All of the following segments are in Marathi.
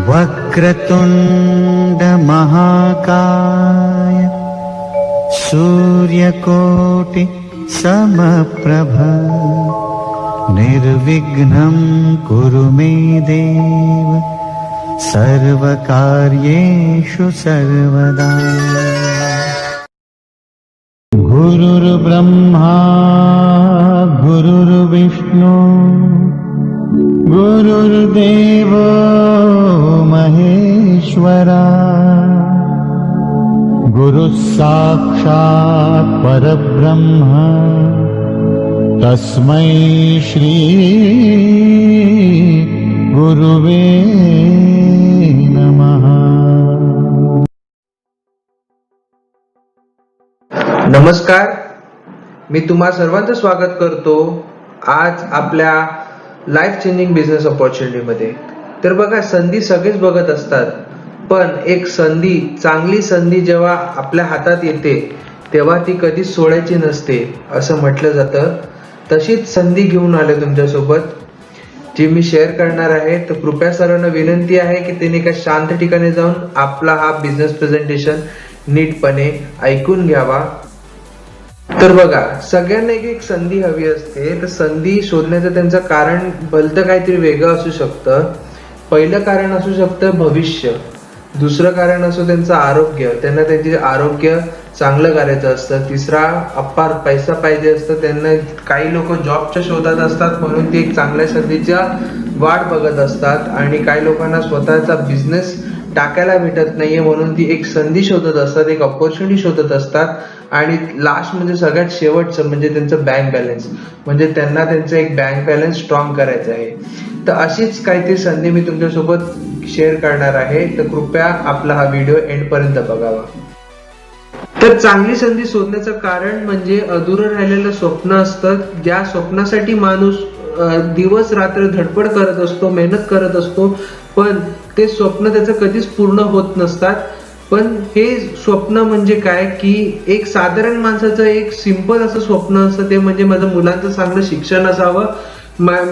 वक्रतुंड महाकाय सूर्यकोटि समप्रभ निर्विघ्नं कुरु मे देव सर्वकार्येषु सर्वदा। गुरुर्ब्रह्मा गुरुर्विष्णु गुरुर्देवो महेश्वरा गुरुः साक्षात् परब्रह्म तस्मै श्री गुरुवे नमः। नमस्कार, मी तुम्हा सर्वांचं स्वागत करतो आज आपल्या लाईफ चेंजिंग बिझनेस ऑपॉर्च्युनिटी मध्ये। तर बघा, संधी सगळेच बघत असतात, पण एक संधी, चांगली संधी जेव्हा आपल्या हातात येते तेव्हा ती कधीच सोडायची नसते असं म्हटलं जातं। तशीच संधी घेऊन आले तुमच्यासोबत, जी मी शेअर करणार आहे। तर कृपया सर्वांना विनंती आहे की त्यांनी एका शांत ठिकाणी जाऊन आपला हा बिझनेस प्रेझेंटेशन नीटपणे ऐकून घ्यावा। तर बघा, सगळ्यांना एक संधी हवी असते, तर संधी शोधण्याचं त्यांचं कारण भलतं काहीतरी वेगळं असू शकतं। पहिलं कारण असू शकतं भविष्य, दुसरं कारण असो त्यांचं आरोग्य, त्यांना त्यांचे आरोग्य चांगलं करायचं असतं। तिसरा अपार पैसा पाहिजे असतं त्यांना। काही लोक जॉबच्या शोधात असतात म्हणून ते एक चांगल्या संधीच्या वाट बघत असतात, आणि काही लोकांना स्वतःचा बिझनेस टाकायला भेटत नाहीये म्हणून ती एक संधी शोधत असतात, एक ऑपॉर्च्युनिटी शोधत असतात। आणि लास्ट म्हणजे सगळ्यात शेवटचं म्हणजे त्यांचं बँक बॅलन्स, म्हणजे त्यांना त्यांचं एक बँक बॅलन्स स्ट्रॉंग करायचं आहे। तर अशीच काहीतरी संधी मी तुमच्यासोबत शेअर करणार आहे, तर कृपया आपला हा व्हिडिओ एंड पर्यंत बघावा। तर चांगली संधी शोधण्याचं कारण म्हणजे अधुरं राहिलेलं स्वप्न असतं, ज्या स्वप्नासाठी माणूस दिवस रात्र धडपड करत असतो, मेहनत करत असतो, पण ते स्वप्न त्याचं कधीच पूर्ण होत नसतात। पण हे स्वप्न म्हणजे काय की एक साधारण माणसाचं एक सिंपल असं स्वप्न असतं, ते म्हणजे माझ्या मुलांचं चांगलं शिक्षण असावं,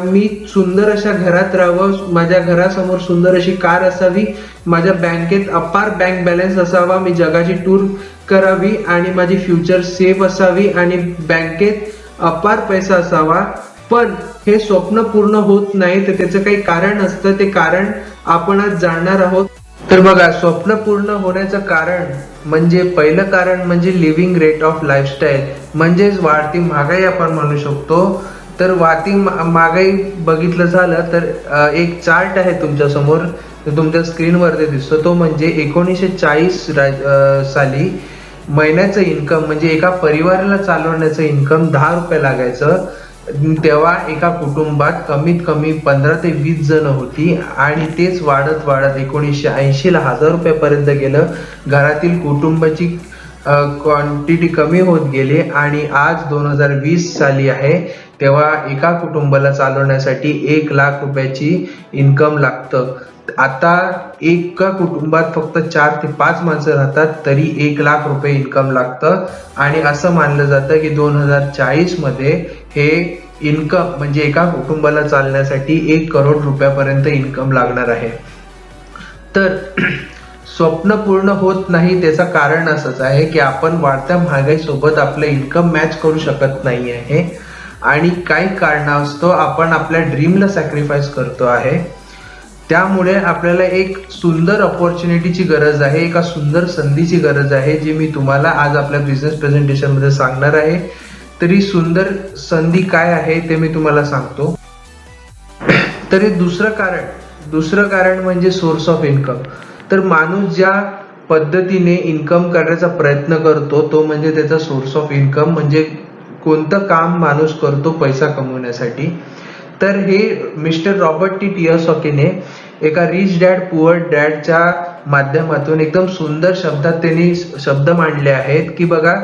मी सुंदर अशा घरात राहावं, माझ्या घरासमोर सुंदर अशी कार असावी, माझ्या बँकेत अपार बँक बॅलन्स असावा, मी जगाची टूर करावी आणि माझी फ्युचर सेफ असावी आणि बँकेत अपार पैसा असावा। पण हे स्वप्न पूर्ण होत नाही, तर त्याचं काही कारण असतं, ते कारण आपण आज जाणणार आहोत। तर बघा, स्वप्न पूर्ण होण्याचं कारण म्हणजे पहिलं कारण म्हणजे लिव्हिंग रेट ऑफ लाईफस्टाईल, म्हणजेच वाढती महागाई आपण म्हणू शकतो। तर वाढती महागाई बघितलं झालं तर एक चार्ट आहे तुमच्या समोर, तुमच्या स्क्रीनवरती दिसतो, तो म्हणजे 1940 साली महिन्याचं इन्कम म्हणजे एका परिवाराला चालवण्याचं इन्कम 10 रुपये लागायचं। तेव्हा एका कुटुंबात कमीत कमी 15 ते 20 जण होती, आणि तेच वाढत वाढत 1980 ला 1000 रुपयापर्यंत गेलं। घरातील कुटुंबाची क्वांटिटी कमी होत गेली, आणि आज 2020 साली आहे, तेव्हा एका कुटुंबाला चालवण्यासाठी 1 लाख रुपयाची इन्कम लागतं। आता एका कुटुंबात फक्त 4 ते 5 माणसं राहतात, तरी 1 लाख रुपये इन्कम लागतं। आणि असं मानलं जातं की 2040 मध्ये हे इन्कम म्हणजे एका कुटुंबाला चालण्यासाठी 1 करोड रुपयापर्यंत इन्कम लागणार आहे। तर स्वप्न पूर्ण होत नाही, त्याचं कारण असंच आहे की आपण वाढत्या महागाई सोबत आपलं इन्कम मॅच करू शकत नाही आहे, आणि काही कारणास्तव आपण आपल्या ड्रीमला सॅक्रिफाईस करतो आहे। त्यामुळे आपल्याला एक सुंदर ऑपॉर्च्युनिटीची गरज आहे, एका सुंदर संधीची गरज आहे, जी मी तुम्हाला आज आपल्या बिझनेस प्रेझेंटेशन मध्ये सांगणार आहे। तरी सुंदर संधी काय आहे ते मी तुम्हाला सांगतो। तरी दुसरं कारण म्हणजे सोर्स ऑफ इन्कम। तर माणूस ज्या पद्धतीने इन्कम करण्याचा प्रयत्न करतो तो म्हणजे त्याचा सोर्स ऑफ इन्कम, म्हणजे कोणतं काम माणूस करतो पैसा कमवण्यासाठी। तर हे मिस्टर रॉबर्ट टी कियोसाकीने एका रिच डॅड पुअर डॅडच्या माध्यमातून एकदम सुंदर शब्दात त्यांनी शब्द मांडले आहेत की बघा,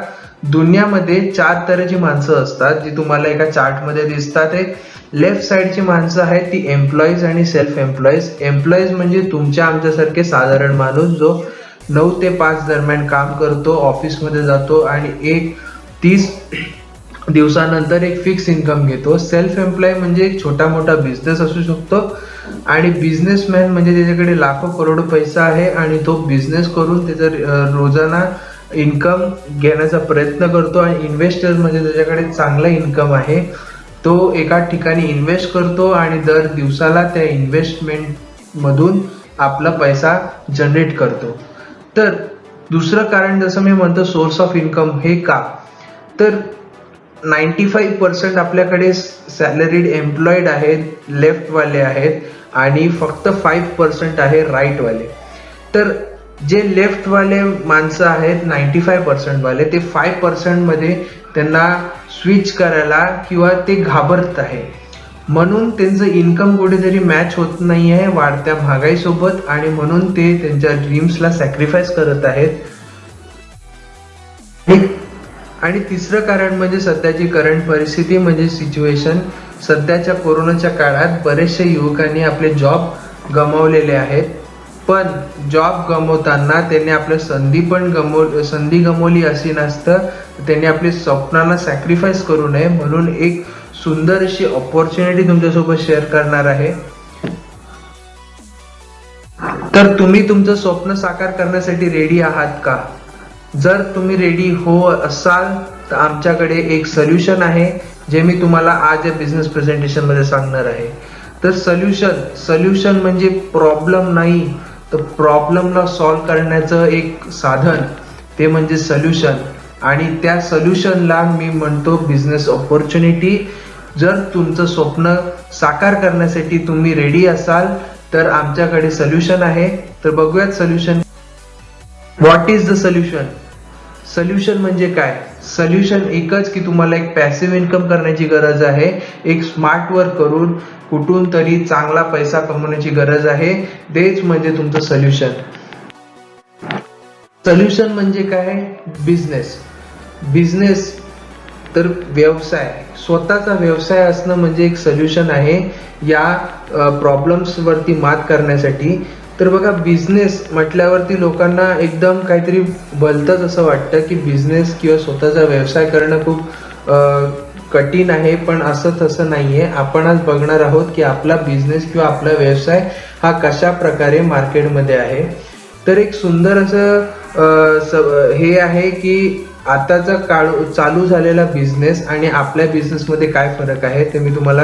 दुनियामध्ये 4 तऱ्हेची माणसं असतात, जी तुम्हाला एका चार्ट मध्ये दिसतात। एक लेफ्ट साइडची माणसं आहेत ती एम्प्लॉईज आणि सेल्फ एम्प्लॉईज। एम्प्लॉईज म्हणजे तुमच्या आमच्यासारखे साधारण माणूस जो 9 ते 5 दरम्यान काम करतो, ऑफिसमध्ये जातो आणि 30 दिवसानंतर एक फिक्स इन्कम घेतो। सेल्फ एम्प्लॉय म्हणजे एक छोटा मोठा बिझनेस असू शकतो, आणि बिझनेसमॅन म्हणजे त्याच्याकडे लाखो करोडो पैसा आहे आणि तो बिझनेस करून त्याचा रोजाना इन्कम घेण्याचा प्रयत्न करतो. आणि इन्व्हेस्टर म्हणजे त्याच्याकडे चांगला इन्कम आहे, तो एका ठिकाणी इन्व्हेस्ट करतो आणि दर दिवसाला त्या इन्व्हेस्टमेंट मधून आपला पैसा जनरेट करतो. तर दुसरं कारण जसं मी म्हणतो सोर्स ऑफ इन्कम हे का, तर 95% आपल्याकडे सॅलरीड एम्प्लॉईड आहेत, लेफ्ट वाले आहेत आणि फक्त 5% आहे राईट वाले. तर जे लेफ्ट वाले माणसं आहेत 95% वाले, ते 5% मध्ये त्यांना स्विच करायला किंवा ते घाबरत आहे, म्हणून त्यांचं इन्कम कुठेतरी मॅच होत नाही आहे वाढत्या महागाईसोबत आणि म्हणून ते त्यांच्या ड्रीम्सला सॅक्रिफाईस करत आहेत. आणि तिसरं कारण म्हणजे सध्याची करंट परिस्थिती म्हणजे सिच्युएशन. सध्याच्या कोरोनाच्या काळात बरेचसे युवकांनी आपले जॉब गमावलेले आहेत, पण जॉब गमावताना त्यांनी आपल्या संधी गमावली अशी नसतं, त्यांनी आपल्या स्वप्नांना सॅक्रिफाईस करू नये. म्हणून एक सुंदर अशी ऑपॉर्च्युनिटी तुमच्यासोबत शेअर करणार आहे. तर तुम्ही तुमचं स्वप्न साकार करण्यासाठी रेडी आहात का? जर तुम्ही रेडी हो असाल तर आमच्याकडे एक सोल्युशन आहे जे मी तुम्हाला आज या बिझनेस प्रेझेंटेशन मध्ये सांगणार आहे. तर सोल्युशन म्हणजे प्रॉब्लेम नाही, तर प्रॉब्लेमला सॉल्व्ह करण्याचं एक साधन, ते म्हणजे सोल्युशन. आणि त्या सोल्युशनला मी म्हणतो बिझनेस ऑपॉर्च्युनिटी. जर तुमचं स्वप्न साकार करण्यासाठी तुम्ही रेडी असाल तर आमच्याकडे सोल्युशन आहे. तर बघूयात solution. What is the solution? Solution म्हणजे काय? सोल्युशन एकच की तुम्हाला एक पॅसिव्ह इन्कम करण्याची गरज आहे, एक स्मार्ट वर्क करून कुठून तरी चांगला पैसा कमवण्याची गरज आहे. तेच म्हणजे तुमचं सोल्युशन. सोल्युशन म्हणजे काय? बिझनेस तर व्यवसाय, स्वतःचा व्यवसाय असणं म्हणजे एक सोल्युशन आहे या प्रॉब्लेम्स वरती मात करण्यासाठी. तर बघा, बिझनेस म्हटल्यावरती लोकांना एकदम काहीतरी भलतंच असं वाटतं की बिझनेस किंवा स्वतःचा व्यवसाय करणं खूप कठीण आहे, पण असं तसं नाहीये. आपण आज बघणार आहोत की आपला बिझनेस किंवा आपला व्यवसाय हा कशा प्रकारे मार्केटमध्ये आहे. तर एक सुंदर असं हे आहे की आताचा काळ चालू झालेला बिझनेस आणि आपल्या बिझनेसमध्ये काय फरक आहे ते मी तुम्हाला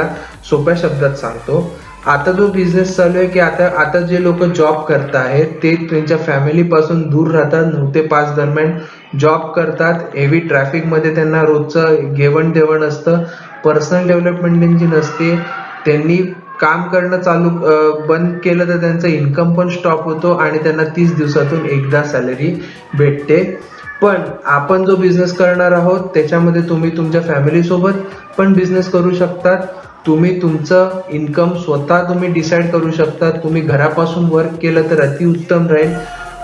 सोप्या शब्दात सांगतो. आता जो बिझनेस चालू आहे की आता जे लोक जॉब करत आहेत ते त्यांच्या फॅमिली पासून दूर राहतात, 9 ते 5 दरम्यान जॉब करतात. हेवी ट्रॅफिक मध्ये त्यांना रोजचं घेवण देवण असतं, पर्सनल डेव्हलपमेंट त्यांची नसते. त्यांनी काम करणं बंद केलं तर त्यांचा इन्कम पण स्टॉप होतो आणि त्यांना 30 दिवसातून एकदा सॅलरी भेटते. पण आपण जो बिझनेस करणार आहोत त्याच्यामध्ये तुम्ही तुमच्या फॅमिली सोबत पण बिझनेस करू शकतात. तुम्ही तुमचं इन्कम स्वतः तुम्ही डिसाईड करू शकता. तुम्ही घरापासून वर्क केलं तर अतिउत्तम राहील.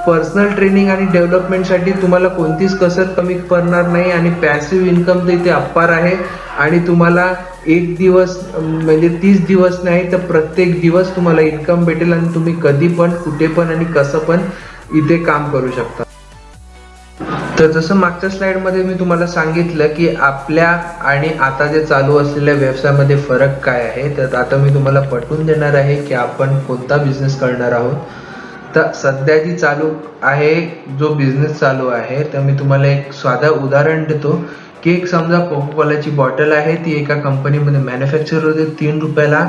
पर्सनल ट्रेनिंग आणि डेव्हलपमेंटसाठी तुम्हाला कोणतीच कसर कमी पडणार नाही आणि पॅसिव्ह इन्कम तर इथे अपार आहे. आणि तुम्हाला एक दिवस म्हणजे 30 दिवस नाही तर प्रत्येक दिवस तुम्हाला इन्कम भेटेल आणि तुम्ही कधी पण कुठे पण आणि कसं पण इथे काम करू शकता. तर जसं मागच्या स्लाइड मध्ये मी तुम्हाला सांगितलं की आपल्या आणि आता जे चालू असलेल्या व्यवसायामध्ये फरक काय आहे, तर आता मी तुम्हाला पटवून देणार आहे की आपण कोणता बिझनेस करणार आहोत. तर सध्या जी चालू आहे जो बिझनेस चालू आहे, तर मी तुम्हाला एक साधं उदाहरण देतो की एक समजा कोका कोलाची बॉटल आहे, ती एका कंपनीमध्ये मॅन्युफॅक्चर होते 3 रुपयाला.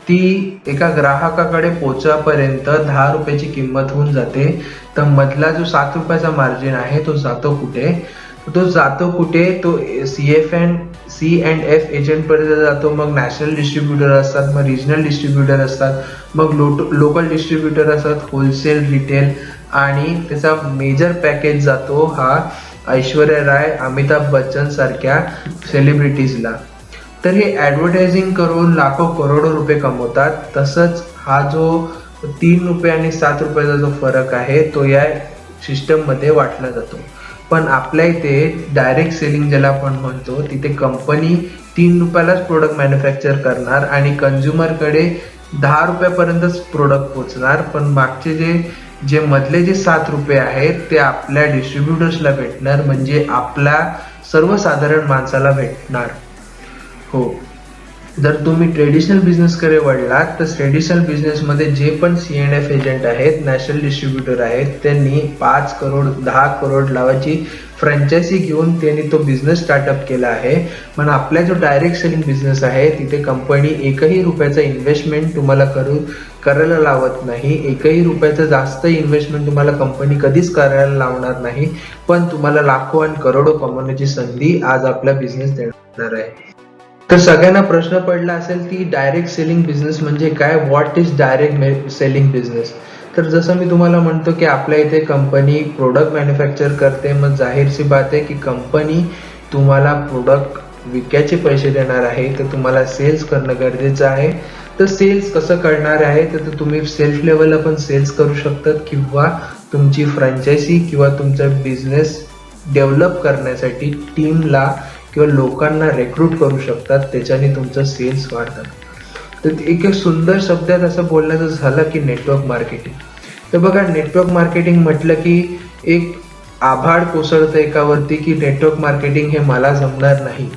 ती एका ग्राहकाकडे पोहोचेपर्यंत 10 रुपयाची किंमत होऊन जाते. तर मधला जो 7 रुपयाचा मार्जिन आहे तो जातो कुठे? तो C&F एजंट पर्यंत जातो. मग नॅशनल डिस्ट्रीब्युटर असतात, मग रिजनल डिस्ट्रीब्युटर असतात, मग लोकल डिस्ट्रीब्युटर असतात, होलसेल, रिटेल, आणि त्याचा मेजर पॅकेज जातो हा ऐश्वर्या राय, अमिताभ बच्चन सारख्या सेलिब्रिटीजला. तर हे ऍडव्हर्टायझिंग करून लाखो करोडो रुपये कमवतात. तसंच हा जो 3 रुपये आणि 7 रुपयाचा जो फरक आहे तो या सिस्टम मध्ये वाटला जातो. पण आपल्या इथे डायरेक्ट सेलिंग ज्याला आपण म्हणतो, तिथे कंपनी 3 रुपयालाच प्रोडक्ट मॅन्युफॅक्चर करणार आणि कंझ्युमर कडे 10 रुपयापर्यंतच प्रोडक्ट पोहोचणार. पण मागचे जे मधले जे 7 रुपये आहेत ते आपल्या डिस्ट्रीब्युटर्सला भेटणार, म्हणजे आपल्या सर्वसाधारण माणसाला भेटणार. हो, जर तुम्ही ट्रेडिशनल बिझनेसकडे वळलात तर ट्रेडिशनल बिझनेसमध्ये जे पण C&F एजंट आहेत, नॅशनल डिस्ट्रीब्युटर आहेत, त्यांनी 5 करोड 10 करोड लावायची फ्रँचायझी घेऊन त्यांनी तो बिझनेस स्टार्टअप केला आहे. पण आपला जो डायरेक्ट सेलिंग बिझनेस आहे तिथे कंपनी एकही रुपयाचा इन्व्हेस्टमेंट तुम्हाला करायला लावत नाही. एकही रुपयाचं जास्त इन्व्हेस्टमेंट तुम्हाला कंपनी कधीच करायला लावणार नाही, पण तुम्हाला लाखो आणि करोडो कमवण्याची संधी आज आपला बिझनेस देणार आहे. तर सगळ्यांना प्रश्न पडला असेल की डायरेक्ट सेलिंग बिझनेस म्हणजे काय, what is direct selling business. तर जसं मी तुम्हाला म्हणतो की आपल्या इथे कंपनी प्रोडक्ट मॅन्युफॅक्चर करते, मग जाहीरसी बात आहे की कंपनी तुम्हाला प्रोडक्ट विकायचे पैसे देणार आहे, तर तुम्हाला सेल्स करणं गरजेचं आहे. तर सेल्स कसं करणार आहे, तर तुम्ही सेल्फ लेवलला पण सेल्स करू शकतात किंवा तुमची फ्रँचायझी किंवा तुमचा बिझनेस डेव्हलप करण्यासाठी टीमला किंवा लोकांना रिक्रूट करू शकतात, त्याच्याने तुमचं सेल्स वाढतात. तर एक सुंदर शब्दात असं बोलण्याचं झालं की नेटवर्क मार्केटिंग. तर बघा, नेटवर्क मार्केटिंग म्हटलं की एक आभाळ कोसळतं एकावरती की नेटवर्क मार्केटिंग हे मला जमणार नाही.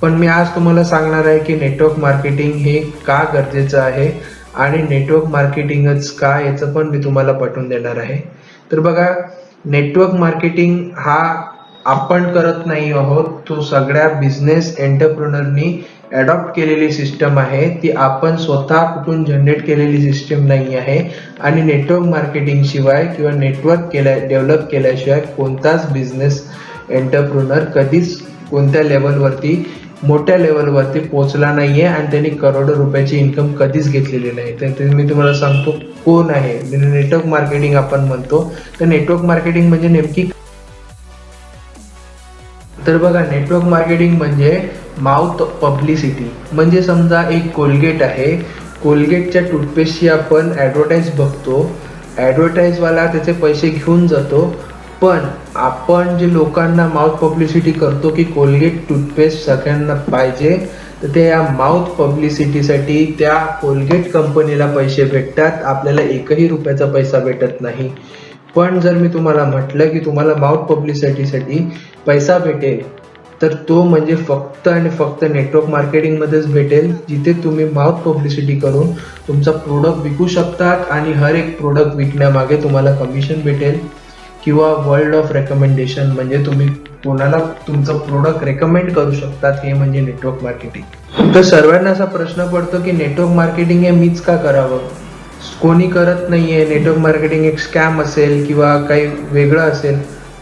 पण मी आज तुम्हाला सांगणार आहे की नेटवर्क मार्केटिंग हे का गरजेचं आहे आणि नेटवर्क मार्केटिंगच का, याचं पण मी तुम्हाला पटवून देणार आहे. तर बघा, नेटवर्क मार्केटिंग हा आपण करत नाही आहोत, तो सगळ्या बिझनेस एंटरप्रेन्योरनी अडॉप्ट केलेली सिस्टम आहे. ती आपण स्वतः कुठून जनरेट केलेली सिस्टम नाही आहे. आणि नेटवर्क मार्केटिंग शिवाय किंवा नेटवर्क डेव्हलप केल्याशिवाय कोणताच बिझनेस एंटरप्रेन्योर कधीच कोणत्या लेवलवरती, मोठ्या लेवलवरती पोहोचला नाहीये आणि त्यांनी करोडो रुपयाची इन्कम कधीच घेतलेली नाही. तर ते मी तुम्हाला सांगतो कोण आहे. नेटवर्क मार्केटिंग आपण म्हणतो. तर नेटवर्क मार्केटिंग म्हणजे नेमकी, तर बघा, नेटवर्क मार्केटिंग म्हणजे माउथ पब्लिसिटी. म्हणजे समजा एक कोलगेट आहे, कोलगेटच्या टूथपेस्टची आपण ॲडव्हर्टाईज बघतो, ॲडव्हर्टाईजवाला त्याचे पैसे घेऊन जातो, पण आपण जे लोकांना माउथ पब्लिसिटी करतो की कोलगेट टूथपेस्ट सगळ्यांना पाहिजे, तर ते या माउथ पब्लिसिटीसाठी त्या कोलगेट कंपनीला पैसे भेटतात, आपल्याला एकही रुपयाचा पैसा भेटत नाही. पण जर मी तुम्हाला म्हटलं की तुम्हाला माउथ पब्लिसिटीसाठी पैसा भेटेल, तर तो म्हणजे फक्त आणि फक्त नेटवर्क मार्केटिंगमध्येच भेटेल, जिथे तुम्ही माउथ पब्लिसिटी करून तुमचा प्रोडक्ट विकू शकतात आणि हर एक प्रोडक्ट विकण्यामागे तुम्हाला कमिशन भेटेल किंवा वर्ल्ड ऑफ रेकमेंडेशन, म्हणजे तुम्ही कोणाला तुमचं प्रोडक्ट रेकमेंड करू शकतात. हे म्हणजे नेटवर्क मार्केटिंग. तर सर्वांना असा प्रश्न पडतो की नेटवर्क मार्केटिंग हे मीच का करावं, कोणी करत नाहीये, नेटवर्क मार्केटिंग एक स्कॅम असेल किंवा काही वेगळं असेल.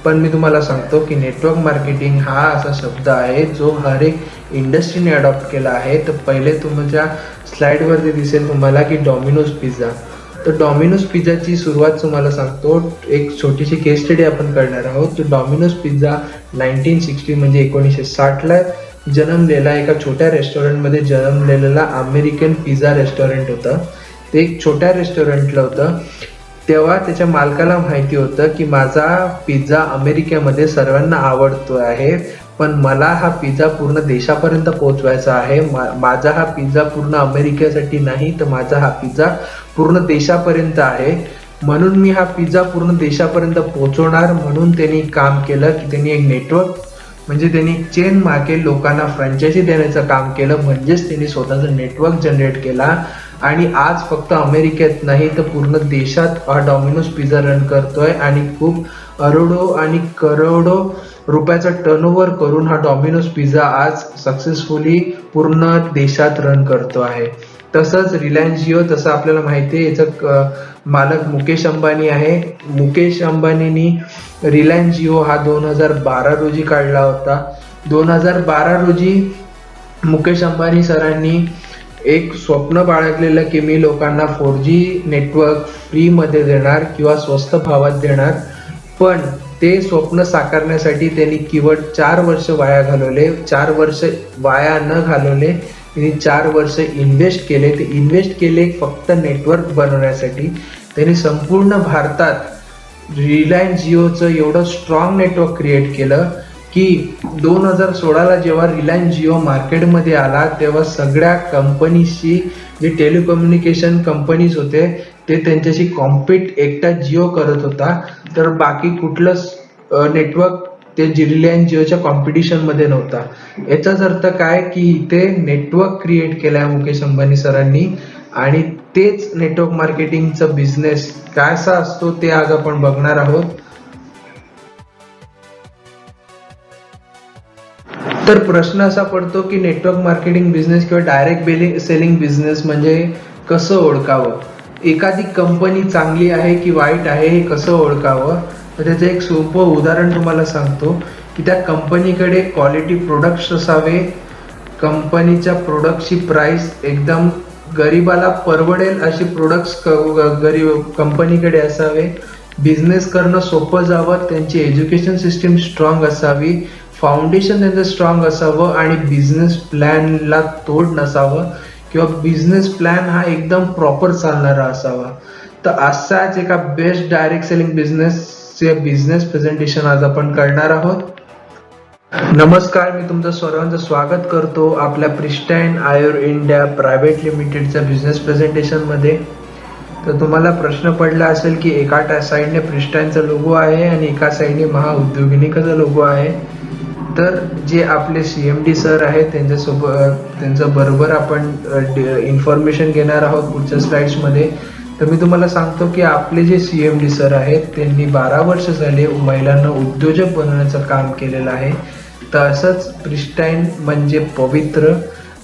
पण मी तुम्हाला सांगतो की नेटवर्क मार्केटिंग हा असा शब्द आहे जो हर एक इंडस्ट्रीने अडॉप्ट केला आहे. तर पहिले तुमच्या स्लाइडवरती दिसेल तुम्हाला की डॉमिनोज पिझ्झा. तर डॉमिनोज पिझ्झाची सुरुवात तुम्हाला सांगतो, एक छोटीशी केस स्टडी आपण करणार आहोत. तर डॉमिनोज पिझ्झा 1960 म्हणजे 1960ला जन्मलेला, एका छोट्या रेस्टॉरंटमध्ये जन्मलेला अमेरिकन पिझ्झा रेस्टॉरंट होतं. ते एक छोट्या रेस्टॉरंटला होतं. तेव्हा त्याच्या मालकाला माहिती होतं की माझा पिझ्झा अमेरिकेमध्ये सर्वांना आवडतो आहे, पण मला हा पिझ्झा पूर्ण देशापर्यंत पोहोचवायचा आहे. माझा हा पिझ्झा पूर्ण अमेरिकेसाठी नाही, तर माझा हा पिझ्झा पूर्ण देशापर्यंत आहे. म्हणून मी हा पिझ्झा पूर्ण देशापर्यंत पोहोचवणार. म्हणून त्यांनी काम केलं की त्यांनी एक नेटवर्क, म्हणजे त्यांनी चेन मार्केट लोकांना फ्रँचायझी देण्याचं काम केलं. म्हणजेच त्यांनी स्वतःचा नेटवर्क जनरेट केला आणि आज फक्त अमेरिकेत नाही तर पूर्ण देशात हा डॉमिनोज पिझ्झा रन करतोय आणि खूप अरोडो आणि करोडो रुपयाचा टर्नओव्हर करून हा डॉमिनोज पिझ्झा आज सक्सेसफुली पूर्ण देशात रन करतो आहे. तसंच रिलायन्स जिओ, तसं आपल्याला माहिती आहे याचा मालक मुकेश अंबानी आहे. मुकेश अंबानींनी रिलायन्स जिओ हा 2012 रोजी काढला होता. 2012 रोजी मुकेश अंबानी सरांनी एक स्वप्न बाळगलेलं की मी लोकांना 4G नेटवर्क फ्रीमध्ये देणार किंवा स्वस्त भावात देणार. पण ते स्वप्न साकारण्यासाठी त्यांनी केवळ 4 वर्ष वाया घालवले. 4 वर्ष वाया न घालवले, त्यांनी 4 वर्ष इन्व्हेस्ट केले. ते इन्व्हेस्ट केले फक्त नेटवर्क बनवण्यासाठी. त्यांनी संपूर्ण भारतात रिलायन्स जिओचं एवढं स्ट्रॉंग नेटवर्क क्रिएट केलं की 2016ला जेव्हा रिलायन्स जिओ मार्केटमध्ये आला तेव्हा सगळ्या कंपनीशी, जे टेलिकम्युनिकेशन कंपनीज होते ते त्यांच्याशी कॉम्पीट एकटा जिओ करत होता. तर बाकी कुठलंच नेटवर्क ते रिलायन्स जिओच्या कॉम्पिटिशन मध्ये नव्हता. याचाच अर्थ काय की इथे नेटवर्क क्रिएट केलाय मुकेश अंबानी सरांनी, आणि तेच नेटवर्क मार्केटिंगचा बिझनेस कसा असतो ते आज आपण बघणार आहोत. तर प्रश्न असा पडतो की नेटवर्क मार्केटिंग बिझनेस किंवा डायरेक्ट सेलिंग बिझनेस म्हणजे कसं ओळखावं, एखादी कंपनी चांगली आहे की वाईट आहे हे कसं ओळखावं. तर त्याचं एक सोपं उदाहरण तुम्हाला सांगतो की त्या कंपनीकडे क्वालिटी प्रोडक्ट्स असावे, कंपनीच्या प्रोडक्टची प्राइस एकदम गरीबाला परवडेल अशी प्रोडक्ट्स गरीब कंपनीकडे असावे, बिझनेस करणं सोपं जावं, त्यांची एज्युकेशन सिस्टीम स्ट्रॉंग असावी, फाउंडेशन त्यांचं स्ट्रॉंग असावं आणि बिझनेस प्लॅनला तोड नसावं किंवा बिझनेस प्लॅन हा एकदम प्रॉपर चालणारा असावा. तर असाच एका best direct selling business presentation आज आपण करणार आहोत. नमस्कार, मी तुमचं सर्वांचं स्वागत करतो आपल्या प्रिस्टाईन आयुर इंडिया प्रायव्हेट लिमिटेडच्या बिझनेस प्रेझेंटेशन मध्ये. तर तुम्हाला प्रश्न पडला असेल की एका साईडने प्रिस्टाईनचा लोगो आहे आणि एका साईडने महाउद्योगिनीचा लोगो आहे. तर जे आपले CMD सर आहेत त्यांच्या बरोबर आपण इन्फॉर्मेशन घेणार आहोत पुढच्या स्लाइड्स मध्ये. तर मी तुम्हाला सांगतो की आपले जे CMD सर आहेत त्यांनी 12 वर्ष झाले महिलांना उद्योजक बनवण्याचं काम केलेलं आहे. तर असंच प्रिस्टाईन म्हणजे पवित्र.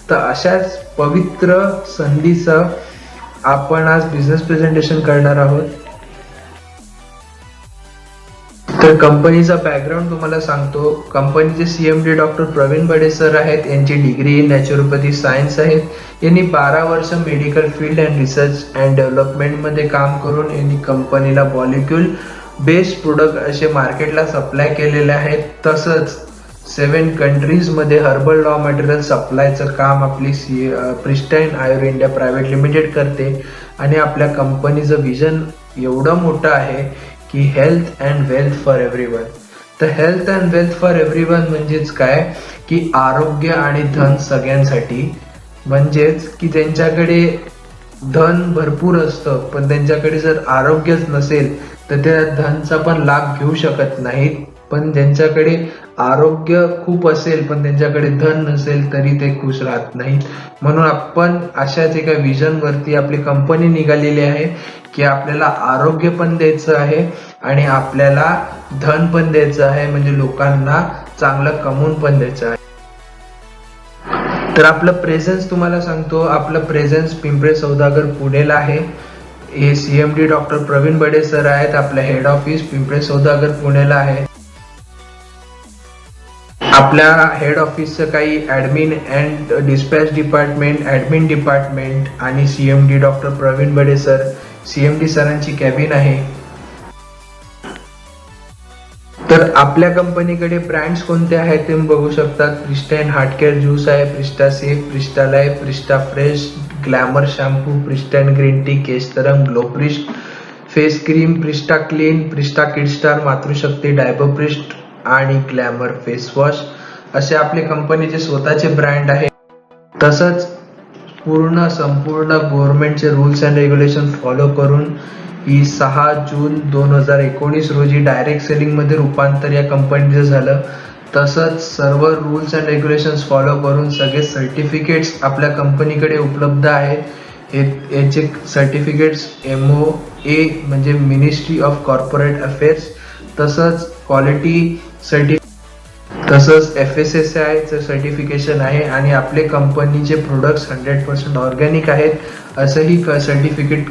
तर अशाच पवित्र संधीचं आपण आज बिझनेस प्रेझेंटेशन करणार आहोत. तर कंपनीचा बॅकग्राऊंड तुम्हाला सांगतो. कंपनीचे CMD डॉक्टर प्रवीण बडे सर आहेत, यांची डिग्री इन नॅचरोपॅथी सायन्स आहेत. यांनी 12 वर्ष medical field and research and development मध्ये काम करून यांनी कंपनीला मॉलिक्यूल बेस्ड प्रोडक्ट असे मार्केटला सप्लाय केलेले आहेत. तसंच 7 कंट्रीज मध्ये हर्बल रॉ मटेरियल सप्लायचं काम आपली Pristine Ayur India private limited करते. आणि आपल्या कंपनीचं विजन एवढं मोठं आहे की health and wealth for everyone. तर health and wealth for everyone म्हणजेच काय की आरोग्य आणि धन सगळ्यांसाठी. म्हणजेच की ज्यांच्याकडे धन भरपूर असतं पण त्यांच्याकडे जर आरोग्यच नसेल तर त्या धनचा पण लाभ घेऊ शकत नाहीत. पण ज्यांच्याकडे आरोग्य खूप असेल पण त्यांच्याकडे धन नसेल तरी ते खुश राहत नाहीत. म्हणून आपण अशाच एका विजन वरती आपली कंपनी निघालेली आहे की आपल्याला आरोग्य पण द्यायचं आहे आणि आपल्याला धन पण द्यायचं आहे, म्हणजे लोकांना चांगलं कमवून पण द्यायचं आहे. तर आपलं प्रेझेन्स तुम्हाला सांगतो. आपलं प्रेझेन्स पिंपळे सौदागर पुणेला आहे. हे CMD डॉक्टर प्रवीण बडे सर आहेत. आपलं हेड ऑफिस पिंपळे सौदागर पुणेला आहे. आपल्या हेड ऑफिसचं काही admin and dispatch department, admin department आणि CMD डॉक्टर प्रवीण बडे सर, CMD सरांची कॅबिन आहे. तर आपल्या कंपनीकडे ब्रँड्स कोणते आहेत ते बघू शकतात. प्रिस्टाईन हार्ट केअर ज्यूस आहे, Prista safe, Prista life, Prista fresh, glamour shampoo, Pristine green tea, Keshtarang, Glowprist face cream, Prista clean, Prista Kidstar, Matrushakti, Diaboprist आणि ग्लॅमर फेस वॉश असे आपले कंपनीचे स्वतःचे ब्रँड आहे. तसंच संपूर्ण गव्हर्नमेंटचे रूल्स अँड रेग्युलेशन फॉलो करून ही 6 जून 2019 रोजी डायरेक्ट सेलिंग मध्ये रूपांतर या कंपनीचं झालं. तसंच सर्व रूल्स अँड रेग्युलेशन्स फॉलो करून सगळे सर्टिफिकेट्स आपल्या कंपनीकडे उपलब्ध आहेत. याचे सर्टिफिकेट्स MOA म्हणजे मिनिस्ट्री ऑफ कॉर्पोरेट अफेअर्स, तसंच क्वालिटी तसंच FSSAI चं सर्टिफिकेशन आहे. आणि आपले कंपनीचे प्रोडक्ट्स 100% ऑर्गॅनिक आहेत असंही सर्टिफिकेट.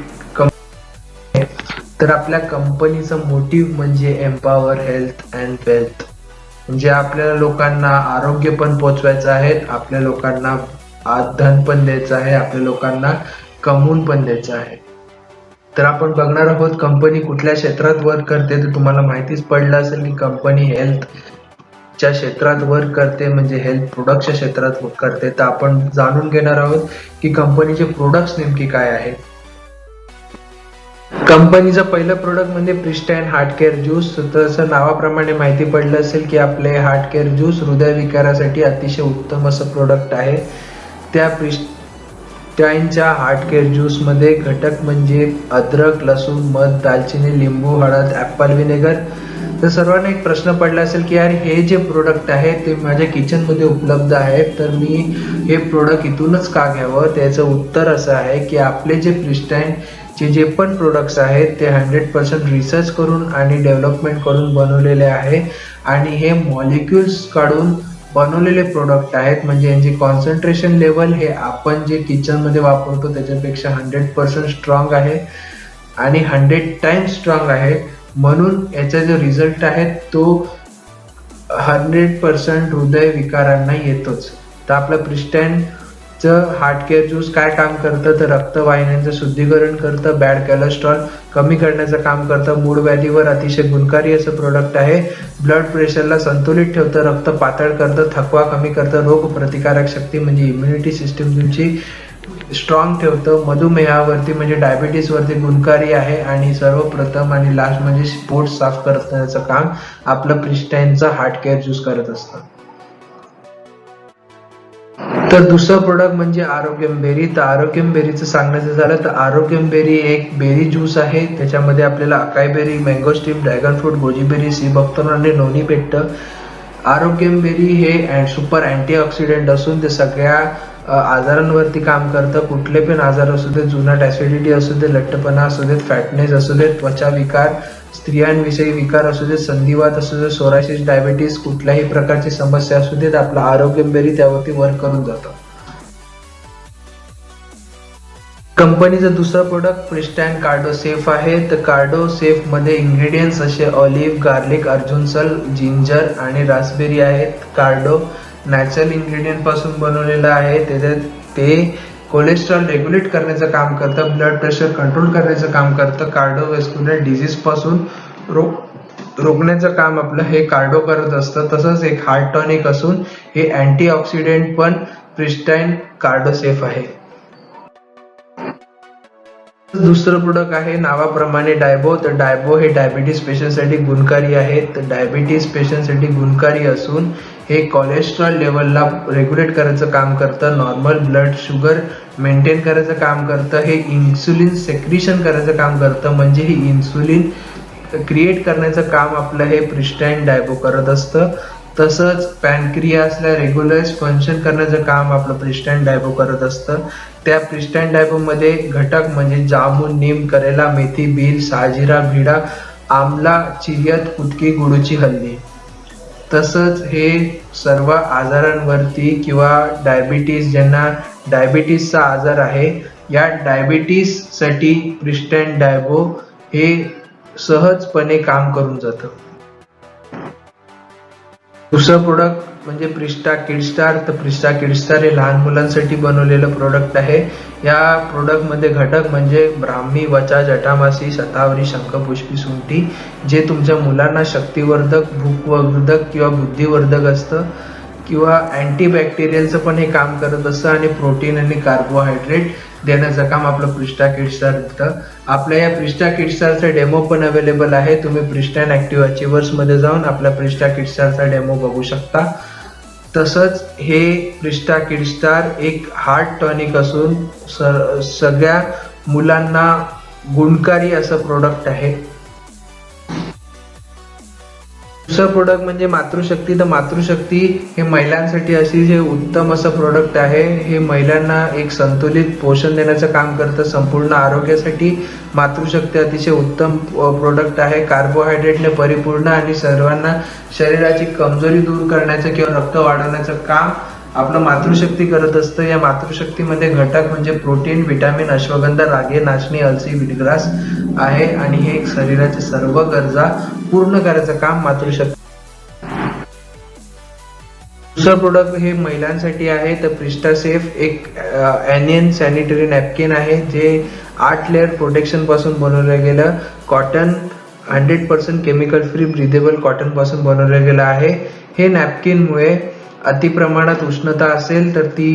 तर आपल्या कंपनीचं मोटिव्ह म्हणजे एम्पॉवर हेल्थ अँड वेल्थ, म्हणजे आपल्याला लोकांना आरोग्य पण पोचवायचं आहे, आपल्या लोकांना धन पण द्यायचं आहे, आपल्या लोकांना कमवून पण द्यायचं आहे. तर आपण बघणार आहोत कंपनी कुठल्या क्षेत्रात वर्क करते. तर तुम्हाला माहितीच पडलं असेल की कंपनी हेल्थच्या क्षेत्रात वर्क करते, म्हणजे हेल्थ प्रोडक्टच्या क्षेत्रात वर्क करते. तर आपण जाणून घेणार आहोत की कंपनीचे प्रोडक्ट्स नेमके काय आहेत. कंपनीचं पहिलं प्रोडक्ट म्हणजे प्रिस्टाईन हार्ट केअर ज्यूस. तसं नावाप्रमाणे माहिती पडलं असेल की आपले हार्ट केअर ज्यूस हृदयविकारासाठी अतिशय उत्तम असं प्रोडक्ट आहे. त्या प्रिस्टाईनच्या हार्ट केअर ज्यूस मध्ये घटक म्हणजे अद्रक, लसूण, मध, दालचिनी, लिंबू, हळद, ऍपल व्हिनेगर, तर सर्वांना एक प्रश्न पडला असेल की यार हे जे प्रोडक्ट आहे ते माझ्या किचनमध्ये उपलब्ध आहे, तर मी हे प्रोडक्ट इथूनच का घ्यावं. त्याचं उत्तर असं आहे की आपले जे प्रिस्टाईनचे जे पण प्रोडक्ट्स आहेत ते 100% रिसर्च करून आणि डेव्हलपमेंट करून बनवलेले आहे आणि हे मॉलिक्युल्स काढून बनवलेले प्रोडक्ट आहेत. म्हणजे यांची कॉन्सन्ट्रेशन लेवल हे आपण जे किचनमध्ये वापरतो त्याच्यापेक्षा 100% स्ट्रॉंग आहे आणि 100 टाइम्स स्ट्रॉंग आहे. म्हणून याचा जो रिझल्ट आहे तो 100% हृदय विकारांना येतोच. तर आपलं प्रिस्टाईनचं हार्ट केअर ज्यूस काय काम करतं, तर रक्तवाहिन्यांचं शुद्धीकरण करतं, बॅड कोलेस्ट्रॉल कमी करण्याचं काम करतं, मूळ व्याधीवर अतिशय गुणकारी असं प्रोडक्ट आहे, ब्लड प्रेशरला संतुलित ठेवतं, रक्त पातळ करतं, थकवा कमी करतं, रोग प्रतिकारक शक्ती म्हणजे इम्युनिटी सिस्टीम तुमची स्ट्रॉंग ठेवतं, मधुमेहावरती म्हणजे डायबिटीसवरती गुणकारी आहे आणि सर्वप्रथम आणि लास्ट म्हणजे पोट साफ करण्याचं काम आपलं प्रिस्टाईनचं हार्ट केअर ज्यूस करत असतं. तर दुसरं प्रोडक्ट म्हणजे आरोग्यम बेरी. तर आरोग्यम बेरीचं सांगायचं झालं तर आरोग्यम बेरी एक बेरी ज्यूस आहे. त्याच्यामध्ये आपल्याला acai berry, mangosteen, dragon fruit, goji berry, sea buckthorn आणि नोनी भेटतं. आरोग्यम बेरी हे सुपर अँटीऑक्सिडंट असून ते सगळ्या आजारांवरती काम करतं. कुठले पण आजार असू देत, जुनाट ऍसिडिटी असू दे, लठ्ठपणा असू देत, फॅटनेस असू देत, त्वचा विकार, स्त्रियांविषयी विकार असू देत, संधिवात असू देत, सोरायसिस, डायबिटीस, कुठल्याही प्रकारची समस्या असू देत, आपलं आरोग्यम बेरी त्यावरती वर्क करून जातं. कंपनीचं दुसरं प्रोडक्ट प्रिस्टाईन कार्डो सेफ आहे. तर कार्डो सेफ मध्ये इंग्रेडियंट्स असे ऑलिव्ह, गार्लिक, अर्जुनसल, जिंजर आणि रास्पबेरी आहेत. कार्डो नॅचरल इंग्रेडियंट पासून बनवलेलं आहे. त्याच्यात ते कोलेस्ट्रॉल रेग्युलेट करण्याचं काम करतं, ब्लड प्रेशर कंट्रोल करण्याचं काम करतं, कार्डिओव्हास्क्युलर डिझीज पासून रोखण्याचं काम आपलं हे कार्डो करत असतं. तसंच एक हार्ट टॉनिक असून हे अँटीऑक्सिडंट पण प्रिस्टाईन कार्डो सेफ आहे. दुसरं प्रोडक्ट आहे नावाप्रमाणे डायबो. तर डायबो हे डायबिटीस पेशंटसाठी गुणकारी आहे. तर डायबिटीस पेशंटसाठी गुणकारी असून हे कोलेस्ट्रॉल लेवलला रेग्युलेट करायचं काम करतं, नॉर्मल ब्लड शुगर मेंटेन करायचं काम करतं, हे इन्सुलिन सेक्रिशन करायचं काम करतं. म्हणजे हे इन्सुलिन क्रिएट करण्याचं काम आपलं हे प्रिस्टाईन डायबो करत असतं. तसंच पॅनक्रियासला रेग्युलर फंक्शन करण्याचं काम आपलं प्रिस्टाईन डायबो करत असतं. त्या प्रिस्टाईन डायबो मध्ये घटक म्हणजे जामून, नीम, करेला, मेथी, बील, साजिरा, भिडा, आमला, चिरियत, कुटकी, गुळूची हल्दी. तसंच हे सर्व आजारांवरती किंवा डायबिटीस, ज्यांना डायबिटीसचा आजार आहे या डायबिटीस साठी प्रिस्टाईन डायबो हे सहजपणे काम करून जातं. दुसरं प्रोडक्ट म्हणजे प्रिस्टा किडस्टार. तर प्रिस्टा किडस्टार हे लहान मुलांसाठी बनवलेलं प्रोडक्ट आहे. या प्रोडक्ट मध्ये घटक म्हणजे ब्राह्मी, वचा, जटामासी, शतावरी, शंखपुष्पी, सुंठी, जे तुमच्या मुलांना शक्तिवर्धक, भूकवर्धक किंवा बुद्धिवर्धक असतं किंवा अँटीबॅक्टेरियलचं पण हे काम करत असतं आणि प्रोटीन आणि कार्बोहायड्रेट देण्याचं काम आपलं प्रिस्टा किडस्टार करतं. आपल्या या प्रिस्टा किडस्टारचा डेमो पण अवेलेबल आहे. तुम्ही प्रिस्टाईन ऍक्टिव्ह अचिव्हर्स मध्ये जाऊन आपल्या प्रिस्टा किडस्टारचा डेमो बघू शकता. तसंच हे प्रिस्टा किडस्टार एक हार्ट टॉनिक असून सगळ्या मुलांना गुणकारी असं प्रोडक्ट आहे. दुसरं प्रोडक्ट म्हणजे मातृशक्ती. तर मातृशक्ती हे महिलांसाठी अतिशय उत्तम असं प्रोडक्ट आहे. हे महिलांना एक संतुलित पोषण देण्याचं काम करतं. संपूर्ण आरोग्यासाठी मातृशक्ती अतिशय उत्तम प्रोडक्ट आहे. कार्बोहायड्रेटने परिपूर्ण आणि सर्वांना शरीराची कमजोरी दूर करण्याचं किंवा रक्त वाढवण्याचं काम आपलं मातृशक्ती करत असतं. या मातृशक्तीमध्ये घटक म्हणजे प्रोटीन, विटामिन, अश्वगंधा, रागे, नाचणी, अलसी, व्हीटग्रास आहे आणि हे शरीराच्या सर्व गरजा पूर्ण करायचं काम मातृशक्ती. दुसरं प्रोडक्ट हे महिलांसाठी आहे. तर प्रिस्टा सेफ एक एनियन सॅनिटरी नॅपकिन आहे जे 8 लेअर प्रोटेक्शन पासून बनवलं गेलं. Cotton 100% chemical free breathable cotton पासून बनवलं गेलं आहे. हे नॅपकिन मुळे अति प्रमाणात उष्णता असेल तर ती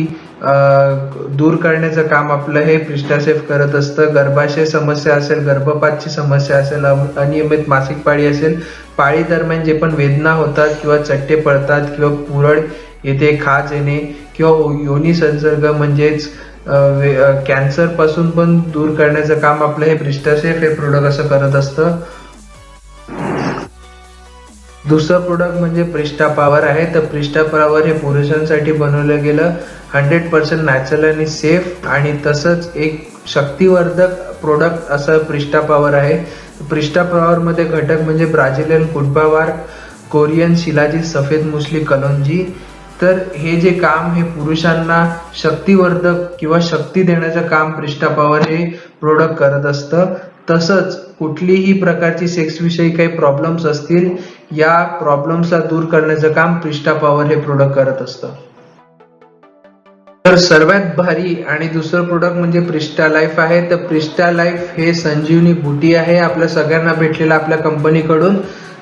दूर करण्याचं काम आपलं हे प्रिस्टा सेफ करत असतं. गर्भाशय समस्या असेल, गर्भपातची समस्या असेल, अनियमित मासिक पाळी असेल, पाळी दरम्यान जे पण वेदना होतात किंवा चट्टे पडतात किंवा पुरळ येथे खाज येणे किंवा योनी संसर्ग म्हणजेच कॅन्सर पासून पण दूर करण्याचं काम आपलं हे प्रिस्टा सेफ हे प्रोडक्ट असं करत असतं. दुसरं प्रोडक्ट म्हणजे प्रिस्टा पॉवर आहे. तर प्रिस्टा पॉवर हे पुरुषांसाठी बनवलं गेलं 100% नॅचरल आणि सेफ आणि तसंच एक शक्तिवर्धक प्रोडक्ट असं प्रिस्टा पॉवर आहे. प्रिस्टा पॉवर मध्ये घटक म्हणजे ब्राझिलियन फुटबावार, कोरियन शिलाजीत, सफेद मुसली कलोंजी. तर हे जे काम हे पुरुषांना शक्तिवर्धक किंवा शक्ती देण्याचं काम प्रिस्टा पॉवर हे प्रोडक्ट करत असतं. तसंच कुठलीही प्रकारची सेक्स विषयी काही प्रॉब्लेम्स असतील या प्रॉब्लेम्सला दूर करण्याचं काम प्रिस्टा पॉवर हे प्रोडक्ट करत असतं. तर सर्वात भारी आणि दुसरं प्रोडक्ट म्हणजे प्रिस्टा लाईफ आहे. तर प्रिस्टा लाईफ हे संजीवनी बुटी आहे आपल्या सगळ्यांना भेटलेला आपल्या कंपनीकडून.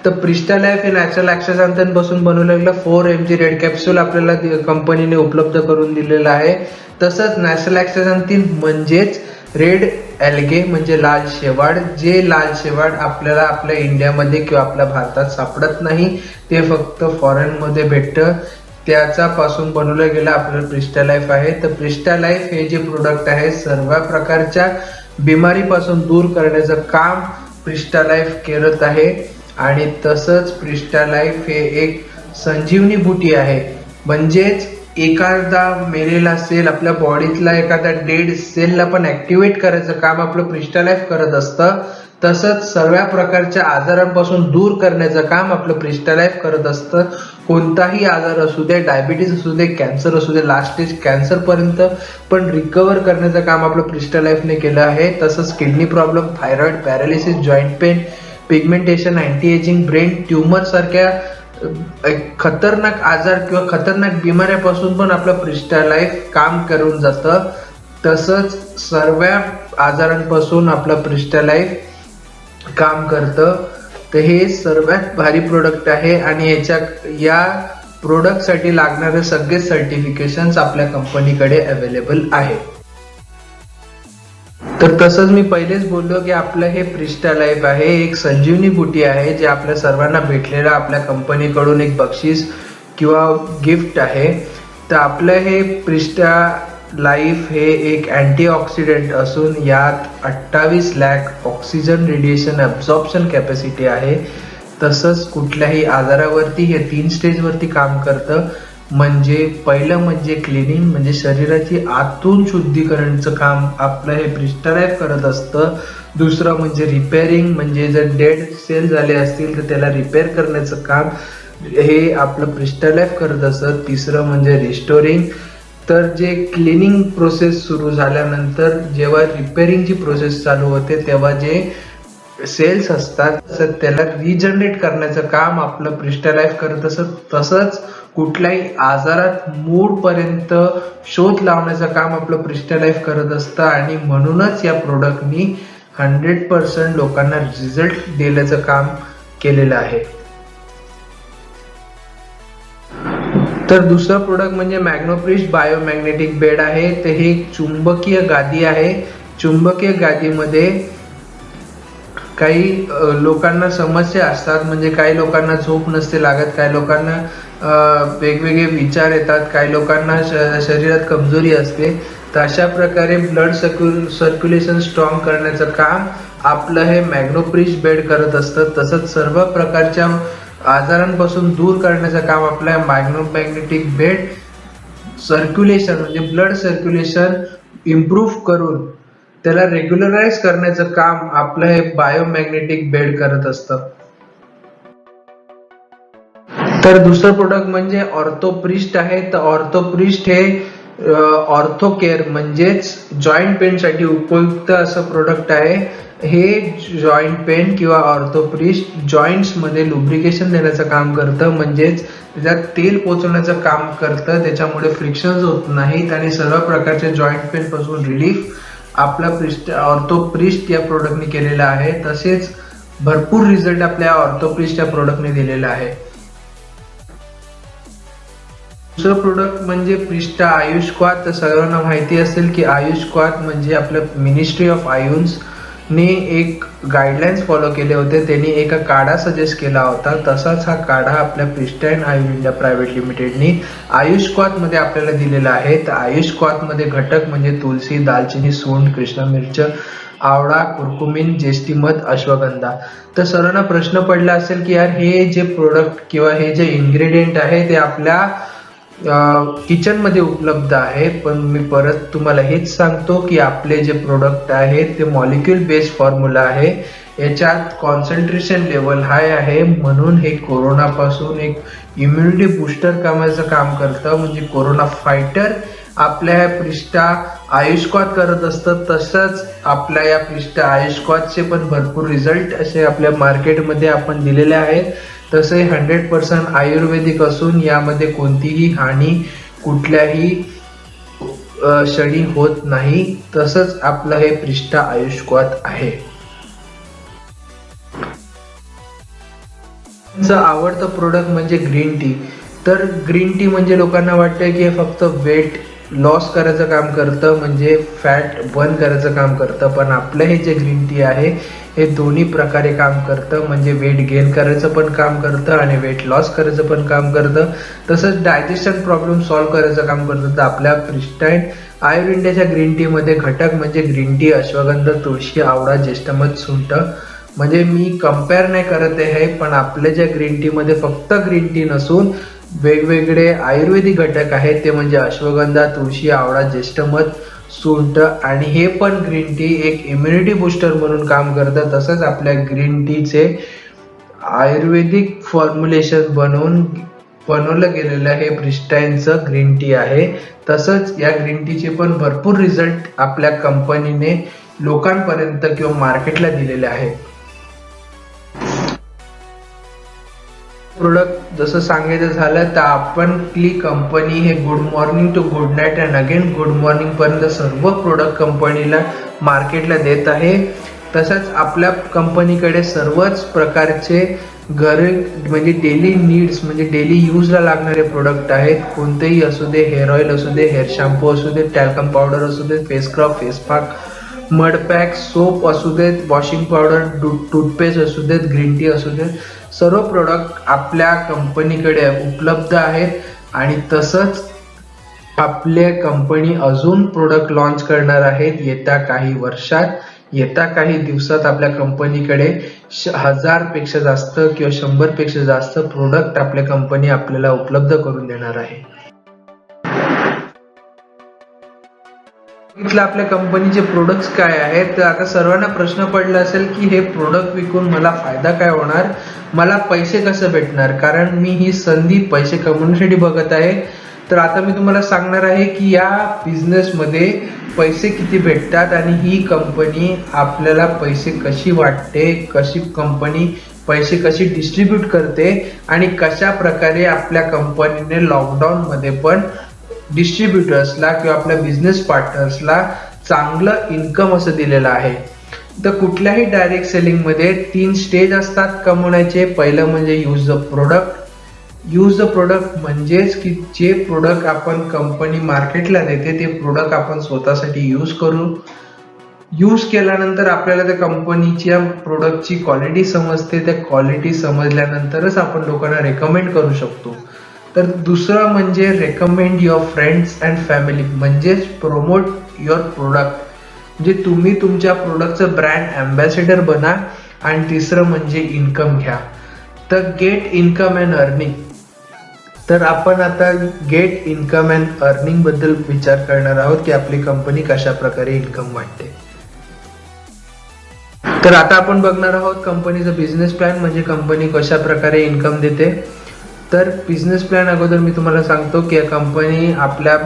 तर प्रिस्टा लाईफ हे नॅचरल ॲक्सेझॅन्थेनपासून बनवलेलं 4 mg रेड कॅप्सूल आपल्याला कंपनीने उपलब्ध करून दिलेलं आहे. तसंच नॅचरल ॲक्सेझॅन्थेन म्हणजेच रेड ॲल्गे म्हणजे लाल शेवाळ. जे लाल शेवाळ आपल्याला आपल्या इंडियामध्ये किंवा आपल्या भारतात सापडत नाही, ते फक्त फॉरेनमध्ये भेटतं. त्याचा पासून बनवलं गेलं आपलं प्रिस्टा लाईफ आहे. तर प्रिस्टा लाईफ हे जे प्रोडक्ट आहे सर्व प्रकारच्या बिमारीपासून दूर करण्याचं काम प्रिस्टा लाईफ करत आहे. आणि तसंच प्रिस्टा लाईफ हे एक संजीवनी बुटी आहे. म्हणजेच एखादा मेलेला सेल आपल्या बॉडीतला एखादा डेड सेलला पण ऍक्टिव्हेट करायचं काम आपलं प्रिस्टा लाईफ करत असतं. तसंच सर्व प्रकारच्या आजारांपासून दूर करण्याचं काम आपलं प्रिस्टा लाईफ करत असतं. कोणताही आजार असू दे, डायबिटीज असू दे, कॅन्सर असू दे, लास्ट स्टेज कॅन्सर पर्यंत पण रिकवर करण्याचं काम आपलं प्रिस्टा लाईफने केलं आहे. तसंच kidney problem, thyroid, paralysis, joint pain, pigmentation, anti ageing, brain tumour सारख्या खतरनाक आजार किंवा खतरनाक बिमाऱ्यापासून पण आपलं प्रिस्टा लाईफ काम करून जातं. तसंच सर्व आजारांपासून आपलं प्रिस्टा लाईफ काम करतं. तर हे सर्वात भारी प्रोडक्ट आहे आणि या प्रोडक्टसाठी लागणारे सगळे सर्टिफिकेशन्स आपल्या कंपनीकडे अवेलेबल आहे. तर तसंच मी पहिलेच बोललो की आपलं हे प्रिस्टा लाईफ आहे एक संजीवनी बुटी आहे, जे आपल्या सर्वांना भेटलेलं आपल्या कंपनीकडून एक बक्षीस किंवा गिफ्ट आहे. तर आपलं हे प्रिस्टा लाईफ हे एक अँटीऑक्सिडंट असून यात 28 lakh oxygen radiation absorption capacity आहे. तसंच कुठल्याही आजारावरती हे 3 स्टेजवरती काम करतं. म्हणजे पहिलं म्हणजे क्लिनिंग, म्हणजे शरीराची आतून शुद्धीकरणाचं काम आपलं हे प्रिस्टा लाईफ करत असतं. दुसरं म्हणजे रिपेअरिंग, म्हणजे जर डेड सेल झाले असतील तर त्याला रिपेअर करण्याचं काम हे आपलं प्रिस्टा लाईफ करत असतं. तिसरं म्हणजे रिस्टोरिंग, तर जे क्लिनिंग प्रोसेस सुरू झाल्यानंतर जेव्हा रिपेअरिंगची प्रोसेस चालू होते तेव्हा जे सेल्स असतात त्याला रिजनरेट करण्याचं काम आपलं प्रिस्टा लाईफ करत असत. तसंच कुठल्याही आजारात मूळ पर्यंत शोध लावण्याचं काम आपलं प्रिस्टा लाईफ करत असतं. आणि म्हणूनच या प्रोडक्टनी 100% लोकांना रिझल्ट देण्याचं काम केलेलं आहे. तर दुसरं प्रोडक्ट म्हणजे मॅग्नोप्रिस्ट बायोमॅग्नेटिक बेड आहे. तर हे एक चुंबकीय गादी आहे. चुंबकीय गादीमध्ये काही लोकांना समस्या असतात, म्हणजे काही लोकांना झोप नसते लागत, काही लोकांना वेगवेगळे विचार येतात, काही लोकांना शरीरात कमजोरी असते. तर अशा प्रकारे ब्लड सर्क्युलेशन स्ट्रॉंग करण्याचं काम आपलं हे मॅग्नोप्रिस्ट बेड करत असतं. तसंच सर्व प्रकारच्या आजारांपासून दूर करण्याचं काम आपल्या मॅग्नेटिक बेड सर्क्युलेशन म्हणजे ब्लड सर्क्युलेशन इम्प्रूव्ह करून त्याला रेग्युलराइज करण्याचं काम आपलं हे बायोमॅग्नेटिक बेड करत असतं. तर दुसरं प्रोडक्ट म्हणजे ऑर्थोप्रिस्ट आहे. तर ऑर्थोप्रिस्ट हे ऑर्थोकेअर म्हणजेच जॉईंट पेन साठी उपयुक्त असं प्रोडक्ट आहे. हे जॉईंट पेन किंवा ऑर्थोप्रिस्ट जॉईंट्स मध्ये लुब्रिकेशन देण्याचं काम करतं, म्हणजेच त्याच्यात तेल पोचवण्याचं काम करतं. त्याच्यामुळे फ्रिक्शन्स होत नाहीत आणि सर्व प्रकारच्या जॉईंट पेन पासून रिलीफ आपला ऑर्थोप्रिस्ट या प्रोडक्टने केलेला आहे. तसेच भरपूर रिझल्ट आपल्या ऑर्थोप्रिस्ट या प्रोडक्टने दिलेला आहे. दुसरं प्रोडक्ट म्हणजे प्रिस्टा आयुष क्वाथ. तर सर्वांना माहिती असेल की आयुष क्वाथ म्हणजे आपलं मिनिस्ट्री ऑफ आयुन्स ने एक गाईडलाईन्स फॉलो केले होते. त्यांनी एका काढा सजेस्ट केला होता. तसाच हा काढा आपल्या Prista and Ayurved India private लिमिटेडनी आयुष क्वाथ मध्ये आपल्याला दिलेला आहे. तर आयुष क्वाथ मध्ये घटक म्हणजे तुलसी, दालचिनी, सोंड, कृष्ण मिरच, आवळा, कुरकुमिन, जेस्टीमध, अश्वगंधा. तर सर्वांना प्रश्न पडला असेल की यार हे जे प्रोडक्ट किंवा हे जे इन्ग्रेडियंट आहे ते आपल्या किचन मध्ये उपलब्ध आहे, पण मी परत तुम्हाला हेच सांगतो की आपले जे प्रोडक्ट आहेत ते मॉलिक्यूल बेस्ड फॉर्म्युला आहे. याच्यात कॉन्सन्ट्रेशन लेवल हाय आहे, म्हणून हे कोरोना पासून एक इम्युनिटी बूस्टर कामाचं काम करतं. म्हणजे कोरोना फायटर आपल्या पृष्ठा आयुष्कात करत असतं, तसंच आपल्या या पृष्ठा आयुष्कातचे पण भरपूर रिझल्ट असे आपल्या मार्केटमध्ये आपण दिलेले आहेत. तसे 100% आयुर्वेदिक असून यामध्ये कोणतीही हानी कुठल्याही क्षणी होत नाही. तसंच आपलं हे पृष्ठा आयुष्कात आहे. आवडतं प्रोडक्ट म्हणजे ग्रीन टी. तर ग्रीन टी म्हणजे लोकांना वाटतं की हे फक्त वेट लॉस करायचं काम करतं, म्हणजे फॅट बर्न करायचं काम करतं, पण आपलं हे जे ग्रीन टी आहे हे दोन्ही प्रकारे काम करतं. म्हणजे वेट गेन करायचं पण काम करतं आणि वेट लॉस करायचं पण काम करतं. तसंच डायजेशन प्रॉब्लेम सॉल्व्ह करायचं काम करतं. तर आपल्या प्रिस्टाईन आयुर इंडियाच्या ग्रीन टी मध्ये घटक म्हणजे ग्रीन टी, अश्वगंधा, तुळशी, आवळा, ज्येष्ठमध, सुंठ. म्हणजे मी कम्पेअर नाही करत आहे, पण आपल्या ज्या ग्रीन टी मध्ये फक्त ग्रीन टी नसून वेगवेगळे आयुर्वेदिक घटक आहेत, ते म्हणजे अश्वगंधा, तुळशी, आवळा, ज्येष्ठमध, सुंठ, आणि हे पण ग्रीन टी एक इम्युनिटी बूस्टर म्हणून काम करतं. तसंच आपल्या ग्रीन टीचे आयुर्वेदिक फॉर्म्युलेशन बनवलं गेलेलं हे प्रिस्टाईनचं ग्रीन टी आहे. तसंच या ग्रीन टीचे पण भरपूर रिझल्ट आपल्या कंपनीने लोकांपर्यंत किंवा मार्केटला दिलेले आहेत. प्रोडक्ट जसं सांगायचं झालं तर आपली कंपनी हे good morning to good night and again good morning पर्यंत सर्व प्रोडक्ट कंपनीला मार्केटला देत आहे. तसंच आपल्या कंपनीकडे सर्वच प्रकारचे म्हणजे डेली नीड्स म्हणजे डेली यूजला लागणारे प्रोडक्ट आहेत. कोणतेही असू दे, हेअर ऑइल असू दे, हेअर शॅम्पू असू दे, टॅल्कम पावडर असू दे, face scrub, face pack, mud pack, soap असू देत, वॉशिंग पावडर, टूथपेस्ट असू देत, ग्रीन टी असू देत, सर्व प्रोडक्ट आपल्या कंपनीकडे उपलब्ध आहेत. आणि तसंच आपल्या कंपनी अजून प्रोडक्ट लॉन्च करणार आहेत येत्या काही वर्षात. येत्या काही दिवसात आपल्या कंपनीकडे 1000 पेक्षा जास्त किंवा 100 पेक्षा जास्त प्रोडक्ट आपल्या कंपनी आपल्याला उपलब्ध करून देणार आहे. आपल्या कंपनीचे प्रोडक्ट्स काय आहेत. तर आता सर्वांना प्रश्न पडला असेल की हे प्रोडक्ट विकून मला फायदा काय होणार, मला पैसे कसे भेटणार, कारण मी ही संधी पैसे कमवण्यासाठी बघत आहे. तर आता मी तुम्हाला सांगणार आहे की या बिझनेसमध्ये पैसे किती भेटतात आणि ही कंपनी आपल्याला पैसे कशी वाटते, कशी कंपनी पैसे कशी डिस्ट्रीब्यूट करते आणि कशा प्रकारे आपल्या कंपनीने लॉकडाऊन मध्ये पण डिस्ट्रीब्युटर्सला किंवा आपल्या बिझनेस पार्टनर्सला चांगलं इन्कम असं दिलेलं आहे. तर कुठल्याही डायरेक्ट सेलिंग मध्ये 3 स्टेज असतात कमवण्याचे. पहिलं म्हणजे use the product. Use the product म्हणजेच की जे प्रोडक्ट आपण कंपनी मार्केटला देते ते प्रोडक्ट आपण स्वतःसाठी यूज करू. यूज केल्यानंतर आपल्याला त्या कंपनीच्या प्रोडक्टची क्वालिटी समजते. त्या क्वालिटी समजल्यानंतरच आपण लोकांना रेकमेंड करू शकतो. तर दुसरं म्हणजे recommend your friends and family, म्हणजेच प्रमोट युअर प्रोडक्ट, म्हणजे तुम्ही तुमच्या प्रोडक्टचं ब्रँड अँबॅसेडर बना. आणि तिसरं म्हणजे इन्कम घ्या. तर गेट इन्कम अँड अर्निंग. तर आपण आता गेट इन्कम अँड अर्निंग बद्दल विचार करणार आहोत की आपली कंपनी कशा प्रकारे इन्कम वाढते. तर आता आपण बघणार आहोत कंपनीचा बिझनेस प्लॅन, म्हणजे कंपनी कशा प्रकारे इन्कम देते. तर बिझनेस प्लॅन अगोदर मी तुम्हाला सांगतो की कंपनी आपल्या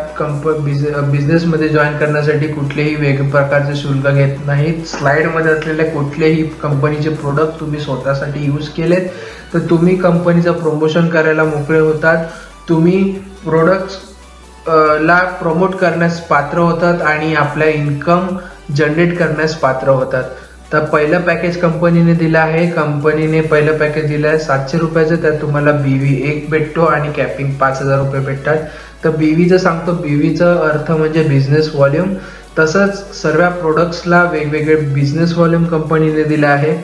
बिझनेसमध्ये जॉईन करण्यासाठी कुठलेही वेगळ्या प्रकारचे शुल्क घेत नाहीत. स्लाइडमध्ये असलेले कुठलेही कंपनीचे प्रोडक्ट तुम्ही स्वतःसाठी यूज केलेत तर तुम्ही कंपनीचं प्रमोशन करायला मोकळे होतात. तुम्ही प्रोडक्ट्स ला प्रमोट करण्यास पात्र होतात आणि आपल्या इन्कम जनरेट करण्यास पात्र होतात. तर पहिलं पॅकेज कंपनीने दिलं आहे. कंपनीने पहिलं पॅकेज दिलं आहे 700 रुपयाचं. त्यात तुम्हाला BV 1 भेटतो आणि कॅपिंग 5000 रुपये भेटतात. तर BVचं सांगतो. BVचं अर्थ म्हणजे बिझनेस व्हॉल्यूम. तसंच सर्व प्रोडक्ट्सला वेगवेगळे बिझनेस व्हॉल्यूम कंपनीने दिलं आहे.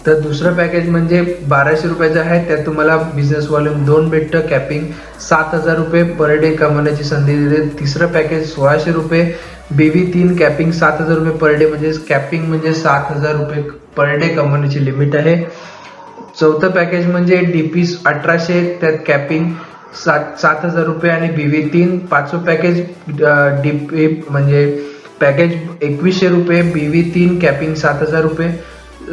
तर दुसरं पॅकेज म्हणजे 1200 रुपयाचं आहे. त्यात तुम्हाला बिझनेस व्हॉल्यूम 2 भेटतं, कॅपिंग 7000 रुपये पर डे कमवण्याची संधी देते. तिसरं पॅकेज 1600 रुपये BV3 कॅपिंग 7,000 रुपये पर डे, म्हणजे कॅपिंग म्हणजे 7,000 रुपये पर डे कमवण्याची लिमिट आहे. चौथं पॅकेज म्हणजे DP 1800, त्यात कॅपिंग 7,000 रुपये आणि BV3. पाचवं पॅकेज DP म्हणजे पॅकेज 2100 रुपये, BV3 कॅपिंग 7,000 रुपये.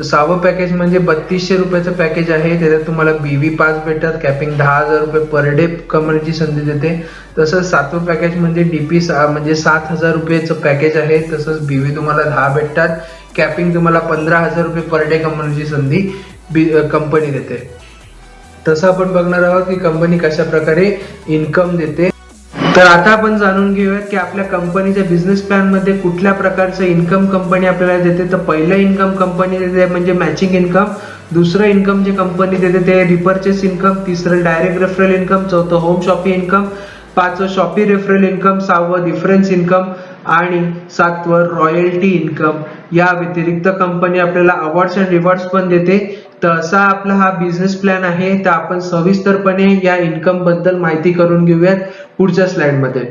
सहावं पॅकेज म्हणजे 3200 रुपयाचं पॅकेज आहे, त्याच्यात तुम्हाला BV5 भेटतात, कॅपिंग 10,000 रुपये पर डे कमवण्याची संधी देते. तसंच सातवं पॅकेज म्हणजे DP म्हणजे 7,000 रुपयाचं पॅकेज आहे, तसंच BV तुम्हाला 10 भेटतात, कॅपिंग तुम्हाला 15,000 रुपये पर डे कमवण्याची संधी कंपनी देते. तसं आपण बघणार आहोत की कंपनी कशा प्रकारे इन्कम देते. तर आता आपण जाणून घेऊयात की आपल्या कंपनीच्या बिझनेस प्लॅन मध्ये कुठल्या प्रकारचं इन्कम कंपनी आपल्याला देते. तर पहिलं इन्कम कंपनी देते म्हणजे मॅचिंग इन्कम. दुसरं इन्कम जे कंपनी देते ते रिपर्चेस इन्कम. तिसरं डायरेक्ट रेफरल इन्कम. चौथं होम शॉपिंग इन्कम. पाचवं शॉपी रेफरल इन्कम. सहावं डिफरन्स इन्कम आणि सातवं रॉयल्टी इन्कम. या व्यतिरिक्त कंपनी आपल्याला अवॉर्ड्स अँड रिवॉर्ड्स पण देते. तर असा आपला हा बिझनेस प्लॅन आहे. तर आपण सविस्तरपणे या इन्कम बद्दल माहिती करून घेऊयात पुढच्या स्लाइड मध्ये.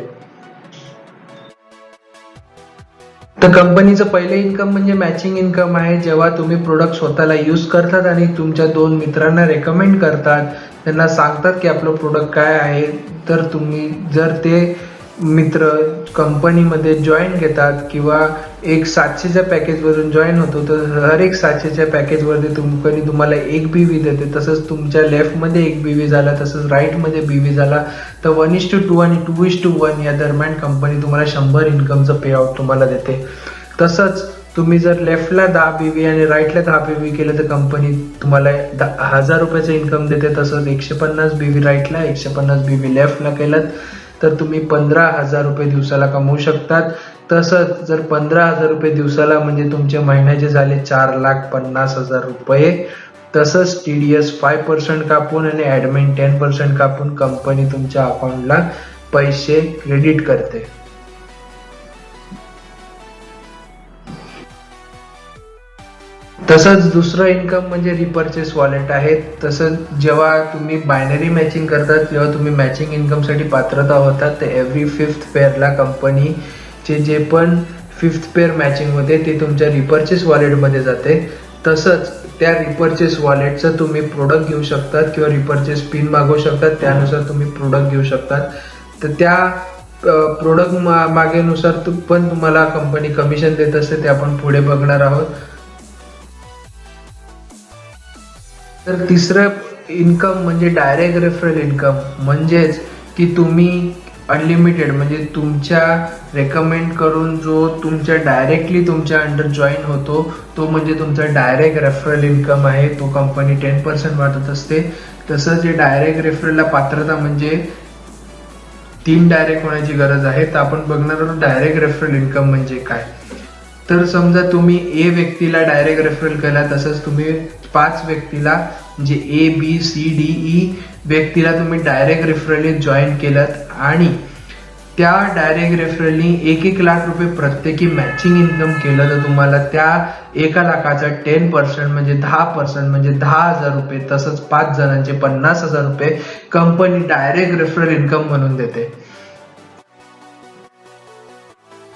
तर कंपनीचं पहिलं इन्कम म्हणजे मॅचिंग इन्कम आहे. जेव्हा तुम्ही प्रोडक्ट स्वतःला यूज करतात आणि तुमच्या 2 मित्रांना रेकमेंड करतात, त्यांना सांगतात की आपलं प्रोडक्ट काय आहे, तर तुम्ही जर ते मित्र कंपनीमध्ये जॉईन घेतात किंवा एक 700च्या पॅकेजवरून जॉईन होतो, तर हर एक 700च्या पॅकेजवरती कंपनी तुम्हाला एक BV देते. तसंच तुमच्या लेफ्टमध्ये एक BV झाला, तसंच राईटमध्ये BV झाला, तर 1:2 आणि 2:1 या दरम्यान कंपनी तुम्हाला 100 इन्कमचं पे आउट तुम्हाला देते. तसंच तुम्ही जर लेफ्टला 10 BV आणि राईटला 10 BV केलं तर कंपनी तुम्हाला 1000 रुपयाचं इन्कम देते. तसंच 150 BV राईटला, 150 BV लेफ्टला केलं तर तुम्ही 15,000 रुपये दिवसाला कमवू शकतात. तसंच जर 15,000 रुपये दिवसाला म्हणजे तुमचे महिन्याचे झाले 4,50,000 रुपये. तसंच TDS 5% कापून आणि ऍडमिन 10% कापून कंपनी तुमच्या अकाउंटला पैसे क्रेडिट करते. तसंच दुसरं इन्कम म्हणजे रिपर्चेस वॉलेट आहे. तसंच जेव्हा तुम्ही बायनरी मॅचिंग करतात तेव्हा तुम्ही मॅचिंग इन्कमसाठी पात्रता होतात. तर एव्हरी 5th पेअरला कंपनीचे जे पण 5th पेअर मॅचिंग होते ते तुमच्या रिपर्चेस वॉलेटमध्ये जाते. तसंच त्या रिपर्चेस वॉलेटचं तुम्ही प्रोडक्ट घेऊ शकतात किंवा रिपर्चेस पिन मागवू शकतात, त्यानुसार तुम्ही प्रोडक्ट घेऊ शकतात. तर त्या प्रोडक्ट मागेनुसार पण तुम्हाला कंपनी कमिशन देत असते, ते आपण पुढे बघणार आहोत. तर तिसरं इन्कम म्हणजे डायरेक्ट रेफरल इन्कम, म्हणजेच की तुम्ही अनलिमिटेड म्हणजे तुमच्या रेकमेंड करून जो तुमच्या डायरेक्टली तुमच्या अंडर जॉईन होतो तो म्हणजे तुमचा डायरेक्ट रेफरल इन्कम आहे. तो कंपनी 10% वाटत असते. तसंच जे डायरेक्ट रेफरलला पात्रता म्हणजे 3 डायरेक्ट होण्याची गरज आहे. तर आपण बघणार आहोत डायरेक्ट रेफरल इन्कम म्हणजे काय. तर समजा तुम्ही A व्यक्तीला डायरेक्ट रेफरल केला, तसंच तुम्ही 5 व्यक्तीला म्हणजे ABCDE व्यक्तीला तुम्ही डायरेक्ट रेफरली जॉईन केलात आणि त्या डायरेक्ट रेफरलनी 1 लाख रुपये प्रत्येकी मॅचिंग इन्कम केलं, तर तुम्हाला त्या 1 लाखाचा 10% म्हणजे 10% म्हणजे 10,000 रुपये, तसंच 5 जणांचे 50,000 रुपये कंपनी डायरेक्ट रेफरल इन्कम म्हणून देते.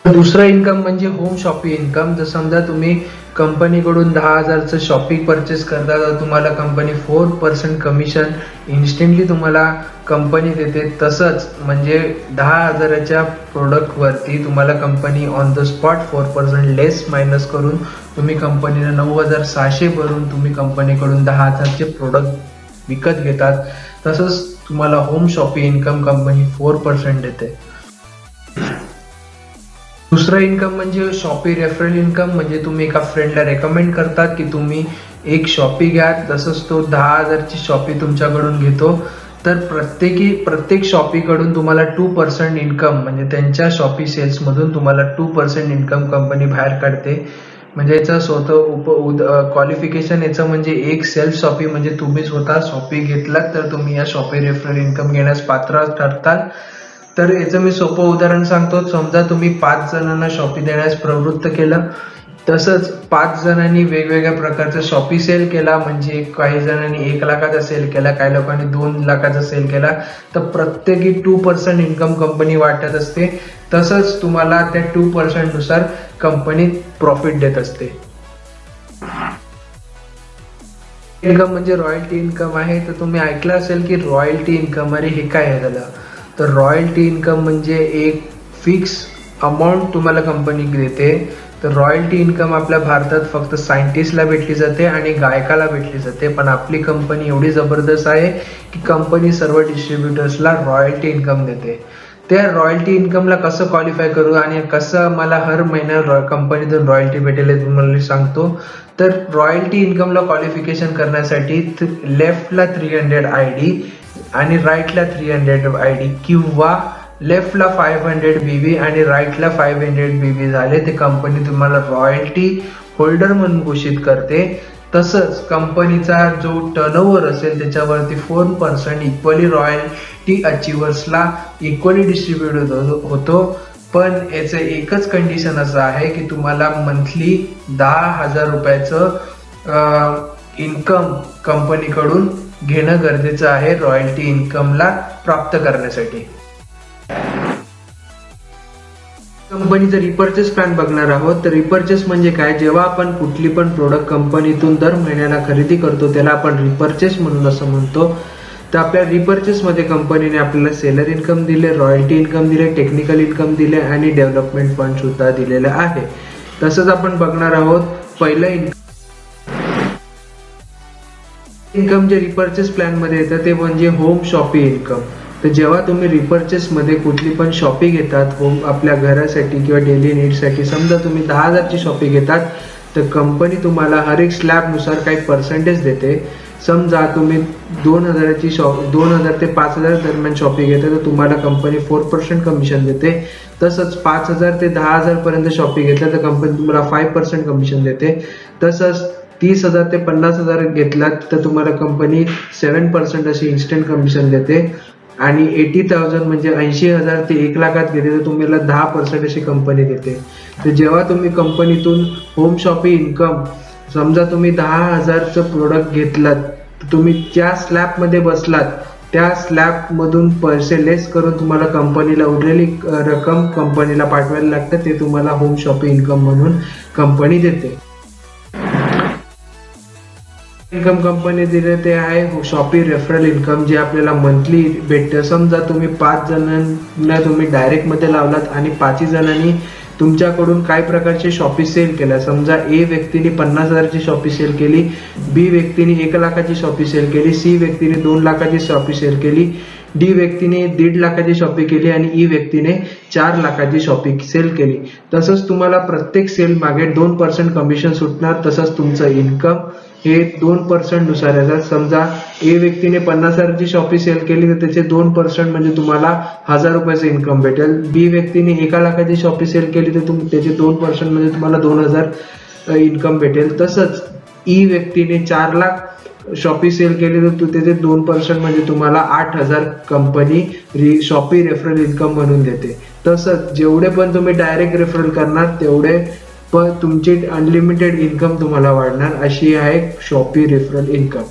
दुसरं इन्कम म्हणजे होम शॉपिंग इन्कम. जर समजा तुम्ही कंपनीकडून 10,000चं शॉपिंग परचेस करता तर तुम्हाला कंपनी 4% कमिशन इन्स्टंटली तुम्हाला कंपनी देते. तसंच म्हणजे 10,000च्या प्रोडक्टवरती तुम्हाला company on the spot 4% less minus करून तुम्ही कंपनीला 9,600 भरून तुम्ही कंपनीकडून 10,000चे प्रोडक्ट विकत घेतात. तसंच तुम्हाला होम शॉपिंग इन्कम कंपनी 4% देते. दुसरं इन्कम म्हणजे शॉपी रेफरल इन्कम, म्हणजे तुम्ही एका फ्रेंडला रेकमेंड करतात की तुम्ही एक शॉपी घ्या, तसंच तो 10,000ची शॉपी तुमच्याकडून घेतो. तर प्रत्येक शॉपीकडून तुम्हाला 2% इन्कम म्हणजे त्यांच्या शॉपी सेल्समधून तुम्हाला 2% इन्कम कंपनी बाहेर काढते. म्हणजे याचं स्वतः क्वालिफिकेशन याचं म्हणजे एक सेल्फ शॉपी म्हणजे तुम्ही स्वतः शॉपी घेतलात तर तुम्ही या शॉपी रेफरल इन्कम घेण्यास पात्र ठरताल. तर याचं मी सोपं उदाहरण सांगतो. समजा तुम्ही 5 जणांना शॉपी देण्यास प्रवृत्त केलं, तसंच 5 जणांनी वेगवेगळ्या प्रकारचा शॉपी सेल केला, म्हणजे काही जणांनी 1 लाखाचा सेल केला, काही लोकांनी 2 लाखाचा सेल केला, तर प्रत्येकी 2% इन्कम कंपनी वाटत असते. तसंच तुम्हाला त्या 2% नुसार कंपनी प्रॉफिट देत असते. इन्कम म्हणजे रॉयल्टी इन्कम आहे. तर तुम्ही ऐकलं असेल की रॉयल्टी इन्कम, अरे हे काय झालं. तर रॉयल्टी इन्कम म्हणजे एक फिक्स अमाऊंट तुम्हाला कंपनी देते. तर रॉयल्टी इन्कम आपल्या भारतात फक्त सायंटिस्टला भेटली जाते आणि गायकाला भेटली जाते, पण आपली कंपनी एवढी जबरदस्त आहे की कंपनी सर्व डिस्ट्रीब्युटर्सला रॉयल्टी इन्कम देते. त्या रॉयल्टी इन्कमला कसं क्वालिफाय करू आणि कसं मला हर महिन्याला कंपनीतून रॉयल्टी भेटेल हे तुम्हाला सांगतो. तर रॉयल्टी इन्कमला क्वालिफिकेशन करण्यासाठी लेफ्टला 300 ID आणि राईटला 300 ID किंवा लेफ्टला 500 BB आणि राईटला 500 BB झाले ते कंपनी तुम्हाला रॉयल्टी होल्डर म्हणून घोषित करते. तसंच कंपनीचा जो टर्नओव्हर असेल त्याच्यावरती 4% इक्वली रॉयल्टी अचिव्हर्सला इक्वली डिस्ट्रीब्युट होतो. पण याचं एकच कंडिशन असं आहे की तुम्हाला मंथली 10,000 रुपयाचं इन्कम कंपनीकडून घेणं गरजेचं आहे रॉयल्टी इन्कमला प्राप्त करण्यासाठी. कंपनीचं रिपर्चेस प्लॅन बघणार आहोत. तर रिपर्चेस म्हणजे काय, जेव्हा आपण कुठली पण प्रोडक्ट कंपनीतून दर महिन्याला खरेदी करतो त्याला आपण रिपर्चेस म्हणून असं म्हणतो. तर आपल्या रिपर्चेस मध्ये कंपनीने आपल्याला सेलर इन्कम दिले, रॉयल्टी इन्कम दिले, टेक्निकल इन्कम दिले आणि डेव्हलपमेंट फंड सुद्धा दिलेला आहे. तसंच आपण बघणार आहोत पहिलं इन्कम जे रिपर्चेस प्लॅन मध्ये येतं ते म्हणजे होम शॉपी इन्कम. तर जेव्हा तुम्ही रिपर्चेस मध्ये कुठली पण शॉपी घेतात होम आपल्या घरासाठी किंवा डेली नीडसाठी, समजा तुम्ही 10,000 ची शॉपी घेतात तर कंपनी तुम्हाला हर एक स्लॅब नुसार काही पर्सेंटेज देते. समजा तुम्ही 2,000 ते 5,000 दरम्यान शॉपी घेता तर तुम्हाला कंपनी 4% कमिशन देते. तसंच 5,000 ते 10,000 पर्यंत शॉपी घेतल्या तर कंपनी तुम्हाला 5% कमिशन देते. तसंच 30,000 ते 50,000 घेतलात तर तुम्हाला कंपनी 7% अशी इन्स्टंट कमिशन देते. आणि 80,000 म्हणजे 80,000 ते 1,00,000 घेते तर तुम्हाला 10% अशी कंपनी देते. तर जेव्हा तुम्ही कंपनीतून होम शॉपी इन्कम, समजा तुम्ही 10,000चं प्रोडक्ट घेतलात, तुम्ही ज्या स्लॅब मध्ये बसलात त्या स्लॅब मधून पैसे लेस करून तुम्हाला कंपनीला उरलेली रक्कम कंपनीला पाठवायला लागते. ते तुम्हाला होम शॉपी इन्कम म्हणून कंपनी देते. इन्कम कंपनी दिले ते आहे शॉपी रेफरल इन्कम, जे आपल्याला मंथली भेटतं. समजा तुम्ही 5 जणांना तुम्ही डायरेक्ट मध्ये लावलात आणि 5 जणांनी तुमच्याकडून काही प्रकारचे शॉपी सेल केल्या. समजा ए व्यक्तीने 50,000 ची शॉपी सेल केली, बी व्यक्तीने 1,00,000 शॉपी सेल केली, सी व्यक्तीने 2,00,000 शॉपी सेल केली, डी व्यक्तीने 1,50,000 शॉपी केली आणि ई व्यक्तीने 4,00,000 शॉपी सेल केली. तसंच तुम्हाला प्रत्येक सेल मागे 2% कमिशन सुटणार. तसंच तुमचं इन्कम हे 2% नुसार येतात. समजा ए व्यक्तीने 50,000 शॉपी सेल केली तर त्याचे 2% म्हणजे तुम्हाला 1,000 रुपयाचं इन्कम भेटेल. बी व्यक्तीने 1,00,000 शॉपी सेल केली तर त्याचे 2% म्हणजे तुम्हाला 2,000 इन्कम भेटेल. तसंच ई व्यक्तीने 4,00,000 शॉपी सेल केली तर त्याचे 2% म्हणजे तुम्हाला 8,000 कंपनी शॉपी रेफरल इन्कम म्हणून देते. तसंच जेवढे पण तुम्ही डायरेक्ट रेफरल करणार तेवढे पण तुमची अनलिमिटेड इन्कम तुम्हाला वाढणार. अशी आहे शॉपी रेफरल इन्कम.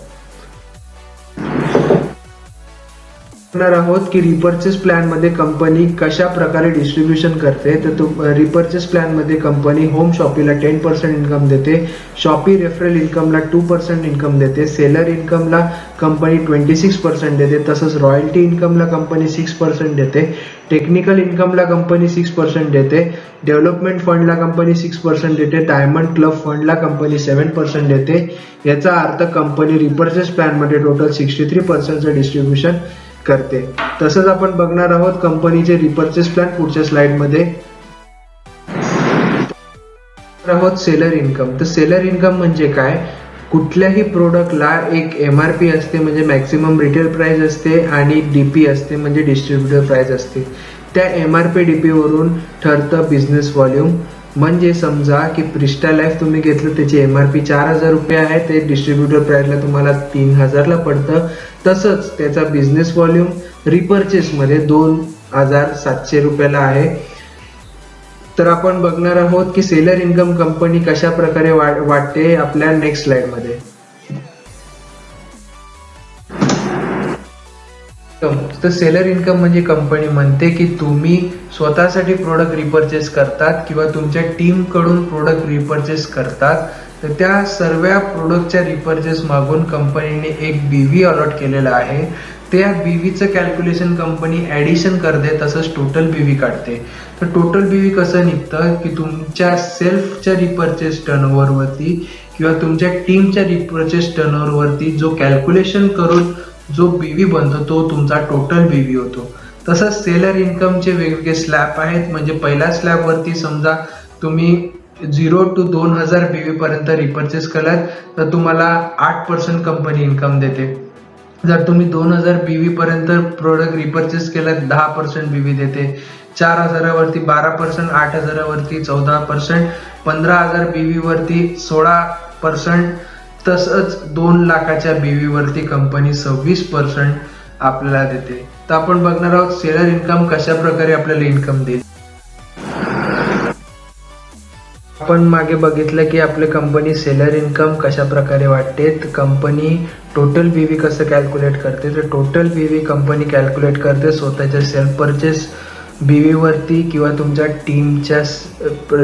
आहोत की रिपर्चेस प्लॅन मध्ये कंपनी कशा प्रकारे डिस्ट्रीब्युशन करते. तर रिपर्चेस प्लॅन मध्ये कंपनी होम शॉपीला 10% इन्कम देते, शॉपी रेफरल इन्कमला 2% इन्कम देते, सेलर इन्कमला कंपनी 26% देते, तसंच रॉयल्टी इन्कमला कंपनी 6% देते, टेक्निकल इन्कमला कंपनी 6% देते, डेव्हलपमेंट फंडला कंपनी 6% देते, डायमंड क्लब फंडला कंपनी 7% देते. याचा अर्थ कंपनी रिपर्चेस प्लॅन मध्ये टोटल 63% डिस्ट्रीब्युशन करते. तसंच आपण बघणार आहोत कंपनीचे रिपर्चेस प्लॅन पुढच्या स्लाइड मध्ये आहोत. Seller income. तर सेलर इन्कम म्हणजे काय, कुठल्याही प्रोडक्टला एक MRP असते म्हणजे मॅक्सिमम रिटेल प्राइस असते आणि DP असते म्हणजे डिस्ट्रीब्युटर प्राइस असते. त्या MRP DP वरून ठरतं बिझनेस व्हॉल्यूम. म्हणजे समजा की प्रिस्टा लाईफ तुम्ही घेतलं त्याची MRP 4,000 रुपये आहे, ते डिस्ट्रीब्युटर प्राइसला तुम्हाला 3,000 ला पडतं. तसंच त्याचा बिझनेस व्हॉल्यूम रिपर्चेस मध्ये 2,700 रुपयाला आहे. तर आपण बघणार आहोत की सेलर इन्कम कंपनी कशा प्रकारे वाढते आपल्या नेक्स्ट स्लाइड मध्ये. तर सेलर इन्कम म्हणजे कंपनी म्हणते की तुम्ही स्वतःसाठी प्रोडक्ट रिपर्चेस करतात किंवा तुमच्या टीम कडून प्रोडक्ट रिपर्चेस करतात, तर त्या सर्व प्रोडक्टच्या रिपर्चेस मागून कंपनीने एक बीव्ही अलॉट केलेला आहे. त्या बीव्हीचं कॅल्क्युलेशन कंपनी ऍडिशन करते, तसंच टोटल बीव्ही काढते. तर टोटल बीव्ही कसं निघतं की तुमच्या सेल्फच्या रिपर्चेस टर्नओव्हर वरती किंवा तुमच्या टीमच्या रिपर्चेस टर्नओव्हर वरती जो कॅल्क्युलेशन करून जो बीव्ही बनतो तो तुमचा टोटल बीव्ही होतो. तसंच सेलर इन्कमचे वेगवेगळे स्लॅब आहेत. म्हणजे पहिल्या स्लॅब वरती समजा तुम्ही 0 to 2000 बीव्ही पर्यंत रिपर्चेस केलात तर तुम्हाला 8% कंपनी इन्कम देते. जर तुम्ही 2000 बीव्ही पर्यंत प्रोडक्ट रिपर्चेस केलात 10% बीव्ही देते. 4000 वरती 12%, 8000 वरती 14%, 15000 बीव्ही वरती 16%, तसंच 2 लाखाच्या बीव्ही वरती कंपनी 26% आपल्याला देते. तर आपण बघणार आहोत सेलर इन्कम कशा प्रकारे आपल्याला इन्कम देईल. आपण मागे बघितलं की आपली कंपनी सेलर इन्कम कशा प्रकारे वाटते. कंपनी टोटल बीव्ही कसं कॅल्क्युलेट करते, तर टोटल बीव्ही कंपनी कॅल्क्युलेट करते स्वतःच्या सेल्फ परचेस बीव्ही वरती किंवा तुमच्या टीमच्या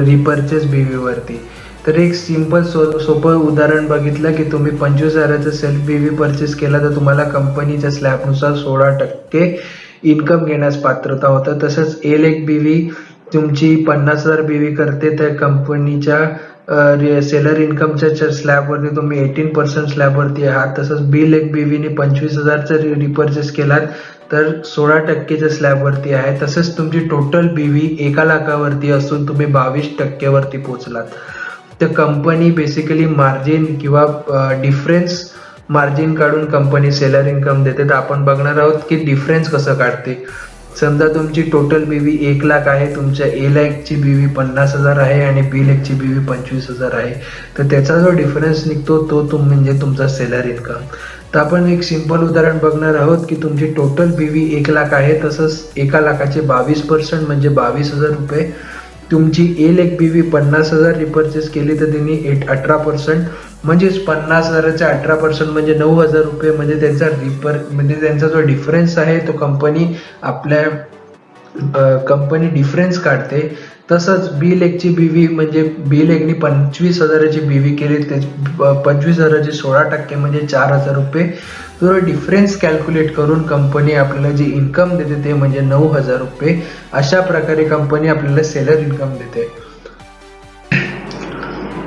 रिपर्चेस बीव्ही वरती. तर एक सिंपल सोपं उदाहरण बघितलं की तुम्ही 25,000चं सेल्फ बीव्ही परचेस केला तर तुम्हाला कंपनीच्या स्लॅबनुसार 16% इन्कम घेण्यास पात्रता होतं. तसंच एक बीव्ही तुमची 50,000 बीव्ही करते, तर कंपनीच्या सेलर इन्कमच्या स्लॅबवरती तुम्ही 18% स्लॅबवरती आहात. तसंच एक बीव्हीने 25,000चं रिपर्चेस केलात तर 16%च्या स्लॅबवरती आहे. तसंच तुमची टोटल बीव्ही 1 लाखावरती असून तुम्ही 22% वरती पोहोचलात. तर कंपनी बेसिकली मार्जिन किंवा डिफरन्स मार्जिन काढून कंपनी सेलर इन्कम देते. तर आपण बघणार आहोत की डिफरन्स कसं काढते. समजा तुमची टोटल बीव्ही 1 लाख आहे, तुमच्या ची बीव्ही 50,000 आहे आणि ची बीव्ही 25,000 आहे. तर त्याचा जो डिफरन्स निघतो तो म्हणजे तुमचा सेलर इन्कम. तर आपण एक सिंपल उदाहरण बघणार आहोत की तुमची टोटल बीव्ही 1 लाख आहे, तसंच 1 लाखाचे 22% म्हणजे 22,000 रुपये. तुमची एक बीव्ही 50,000 रिपर्चेस केली तर त्यांनी 18% म्हणजेच 50,000चे 18% म्हणजे 9,000 रुपये म्हणजे त्यांचा जो डिफरन्स आहे तो कंपनी डिफरन्स काढते. तसंच ची बीव्ही म्हणजे नी 25,000ची बीव्ही केली, 25,000चे 16% म्हणजे 4,000 रुपये. तर डिफरन्स कॅल्क्युलेट करून कंपनी आपल्याला जी इन्कम देते ते म्हणजे 9,000 रुपये. अशा प्रकारे कंपनी आपल्याला सेलर इन्कम देते.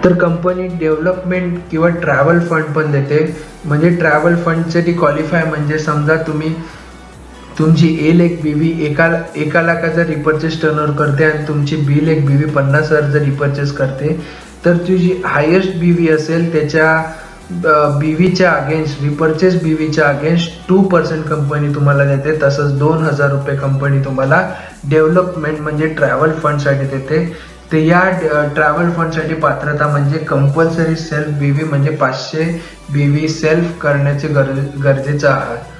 तर कंपनी डेव्हलपमेंट किंवा ट्रॅव्हल फंड पण देते. म्हणजे ट्रॅव्हल फंडसाठी क्वालिफाय म्हणजे समजा तुमची एक बीव्ही 1 लाखाचा रिपर्चेस टर्नओव्हर करते आणि तुमची एक बीव्ही 50,000चा रिपर्चेस करते, तर तुझी हायेस्ट बीव्ही असेल त्याच्या बीव्हीच्या अगेन्स्ट रिपर्चेस बीव्हीच्या अगेन्स्ट 2% कंपनी तुम्हाला देते. तसंच 2,000 रुपये कंपनी तुम्हाला डेव्हलपमेंट म्हणजे ट्रॅव्हल फंडसाठी देते. तर या ट्रॅव्हल फंडसाठी पात्रता म्हणजे कंपल्सरी सेल्फ बीव्ही म्हणजे 500 बीव्ही सेल्फ करण्याचे गरजेचं आहे.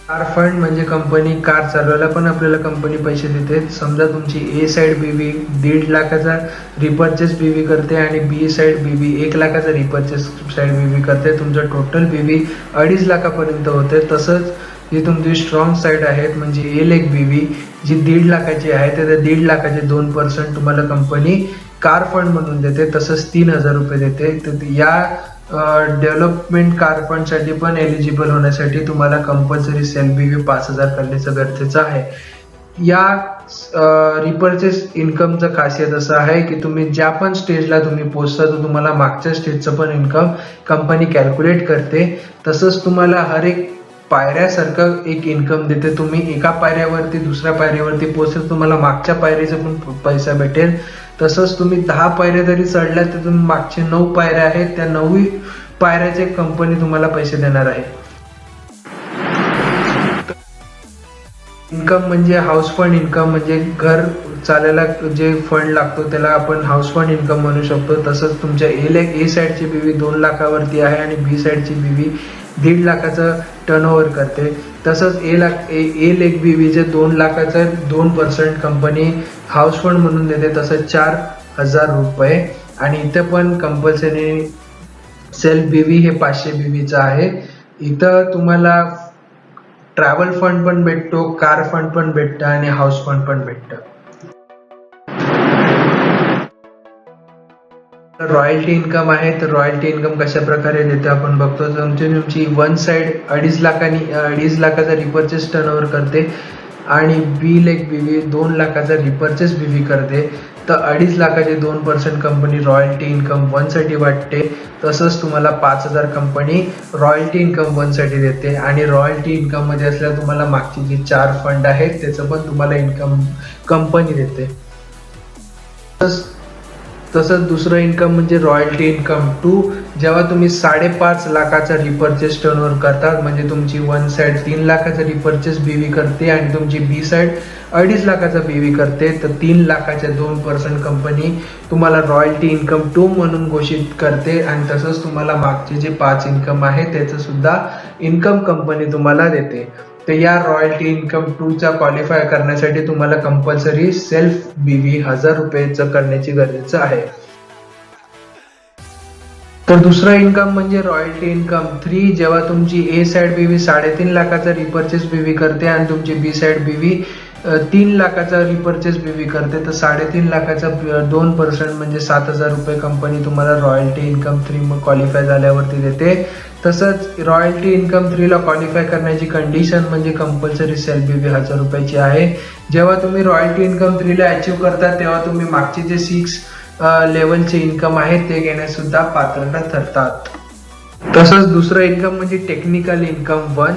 कार फंड म्हणजे कंपनी कार चालवायला पण आपल्याला कंपनी पैसे देते. समजा तुमची ए साइड बीव्ही 1.5 लाखाचा रिपर्चेस बीव्ही करते आणि बी साइड बीव्ही 1 लाखाचा रिपर्चेस साइड बीव्ही करते. तुमचं टोटल बीव्ही 2.5 लाखापर्यंत होते. तसंच जी तुमची स्ट्रॉंग साइड आहेत म्हणजे एक बीव्ही जी 1.5 लाखाची आहे तर 1.5 लाखाचे 2% तुम्हाला कंपनी कार फंड म्हणून देते. तसंच 3,000 रुपये देते. तर या डेव्हलपमेंट कार फंड साठी पण एलिजिबल होण्यासाठी तुम्हाला कंपल्सरी सेल्फ बीव्ही 5,000 करण्याचं गरजेचं आहे. या रिपर्चेस इन्कमचं खासियत असं आहे की तुम्ही ज्या पण स्टेजला तुम्ही पोहोचता तर तुम्हाला मागच्या स्टेजचं पण इन्कम कंपनी कॅल्क्युलेट करते. तसंच तुम्हाला हर एक पायऱ्यासारखं एक इन्कम देते. तुम्ही एका पायऱ्यावरती दुसऱ्या पायऱ्यावरती पोहोचल तुम्हाला मागच्या पायरीचा पण पैसा भेटेल. तसंच तुम्ही 10 पायऱ्या जरी चढल्या तर तुम्ही मागचे 9 पायऱ्या आहेत त्या 9 पायऱ्याचे कंपनी तुम्हाला पैसे देणार आहे. इन्कम म्हणजे हाऊस फंड इन्कम म्हणजे घर चालायला जे फंड लागतो त्याला आपण हाऊस फंड इन्कम म्हणू शकतो. तसंच तुमच्या ए साइडची बीव्ही 2 लाखावरती आहे आणि बी साइडची बीव्ही 1.5 लाखाचं टर्नओव्हर करते. तसंच एक बीव्हीचे 2 लाखाचं 2% कंपनी हाऊस फंड म्हणून देते. तसंच 4,000 रुपये आणि इथं पण कंपल्सरी सेल्फ बीव्ही हे 500 बीव्हीचं आहे. इथं तुम्हाला ट्रॅव्हल फंड पण भेटतो, कार फंड पण भेटतं आणि हाऊस फंड पण भेटतं. रॉयल्टी इन्कम आहे, तर रॉयल्टी इन्कम कशा प्रकारे देते आपण बघतो. तुमची वन साइड 2.5 लाखाचा रिपर्चेस टर्नओव्हर करते आणि बी लेग बीव्ही 2 लाखाचा रिपर्चेस बीव्ही करते, तर 2.5 लाखाचे 2% कंपनी रॉयल्टी इन्कम वन साठी वाटते. तसंच तुम्हाला 5,000 कंपनी रॉयल्टी इन्कम वन साठी देते आणि रॉयल्टी इन्कम मध्ये असल्यास तुम्हाला मागची जी 4 फंड आहेत त्याचं पण तुम्हाला इन्कम कंपनी देते. तसंच दुसरं इन्कम म्हणजे रॉयल्टी इन्कम 2. जेव्हा तुम्ही 5.5 लाखाचा रिपर्चेस टर्नओव्हर करतात, म्हणजे तुमची वन साइड 3 लाखाचा रिपर्चेस बीव्ही करते आणि तुमची बी साइड 2.5 लाखाचा बीव्ही करते, तर 3 लाखाच्या 2% कंपनी तुम्हाला रॉयल्टी इन्कम 2 म्हणून घोषित करते आणि तसंच तुम्हाला मागचे जे 5 इन्कम आहे त्याचं सुद्धा इन्कम कंपनी तुम्हाला देते. तर या रॉयल्टी इन्कम 2 चा क्वालिफाय करण्यासाठी तुम्हाला कंपल्सरी सेल्फ बीव्ही 1000 रुपयेचं करण्याची गरजेचं आहे. तर दुसरा इन्कम म्हणजे रॉयल्टी इन्कम 3. जेव्हा तुमची ए साइड बीव्ही 3.5 लाखाचा रिपर्चेस बीव्ही करते आणि तुमची बी साइड बीव्ही 3 लाखाचा रिपर्चेस बीव्ही करते, तर 3.5 लाखाचा 2% म्हणजे 7,000 रुपये कंपनी तुम्हाला रॉयल्टी इन्कम 3 क्वालिफाय झाल्यावरती देते. तसंच रॉयल्टी इन्कम 3 ला क्वालिफाय करण्याची कंडिशन म्हणजे कंपल्सरी सेल्फ बीव्ही 1000 रुपयाची आहे. जेव्हा तुम्ही रॉयल्टी इन्कम 3 ला अचीव्ह करता तेव्हा तुम्ही मागचे जे 6 लेवलचे इन्कम आहेत ते घेण्यास सुद्धा पात्र ठरतात. तसंच दुसरं इन्कम म्हणजे टेक्निकल इन्कम 1.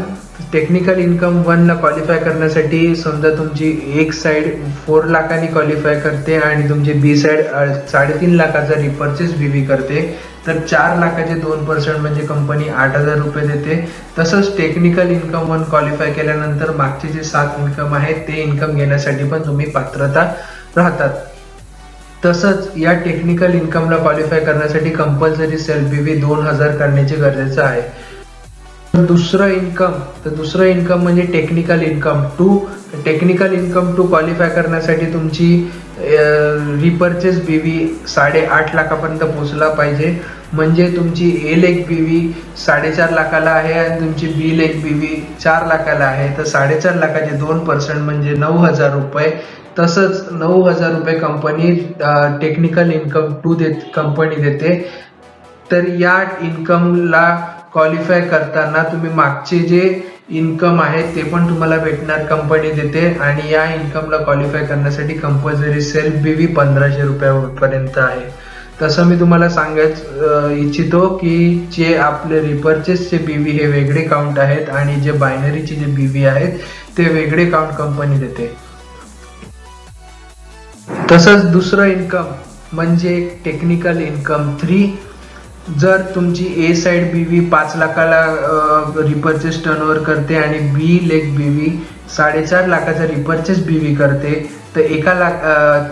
टेक्निकल इन्कम 1 ला क्वालिफाय करण्यासाठी समजा तुमची एक साइड 4 लाखांनी क्वालिफाय करते आणि तुमची बी साइड 3.5 लाखाचा रिपर्चेस बीव्ही करते, तर 4 लाखाचे 2% म्हणजे कंपनी 8,000 रुपये देते. तसंच टेक्निकल इन्कम 1 क्वालिफाय केल्यानंतर मागचे जे 7 इन्कम आहेत ते इन्कम घेण्यासाठी पण तुम्ही पात्रता राहतात. तसंच या टेक्निकल इन्कमला क्वालिफाय करण्यासाठी कंपल्सरी सेल्फ बीव्ही 2000 करण्याचे गरजेचं आहे. दुसरं इन्कम म्हणजे technical income 2. Technical income 2 qualify करण्यासाठी तुमची रिपर्चेस बीव्ही 8.5 लाखापर्यंत पोहोचला पाहिजे. म्हणजे तुमची ए लेग बीव्ही 4.5 लाखाला आहे आणि तुमची बी लेग बीव्ही 4 लाखाला आहे, तर 4.5 लाखाचे 2% म्हणजे 9,000 रुपये. तसंच 9,000 रुपये कंपनी टेक्निकल इन्कम 2 कंपनी देते. तर या इन्कमला क्वालिफाय करताना तुम्ही मागचे जे इन्कम आहे ते पण तुम्हाला भेटणार, कंपनी देते. आणि या इन्कमला क्वालिफाय करण्यासाठी कंपल्सरी सेल्फ बीव्ही 1500 रुपयापर्यंत आहे. तसं मी तुम्हाला सांगायचं इच्छितो की जे आपले रिपर्चेसचे बीव्ही हे वेगळे काउंट आहेत आणि जे बायनरीचे जे बीव्ही आहेत ते वेगळे काउंट कंपनी देते. तसंच दुसरं इन्कम म्हणजे टेक्निकल इन्कम 3. जर तुमची ए साइड बीव्ही 5 लाखाला रिपर्चेस टर्नओव्हर करते आणि बी लेग बीव्ही 4.5 लाखाचा रिपर्चेस बीव्ही करते, तर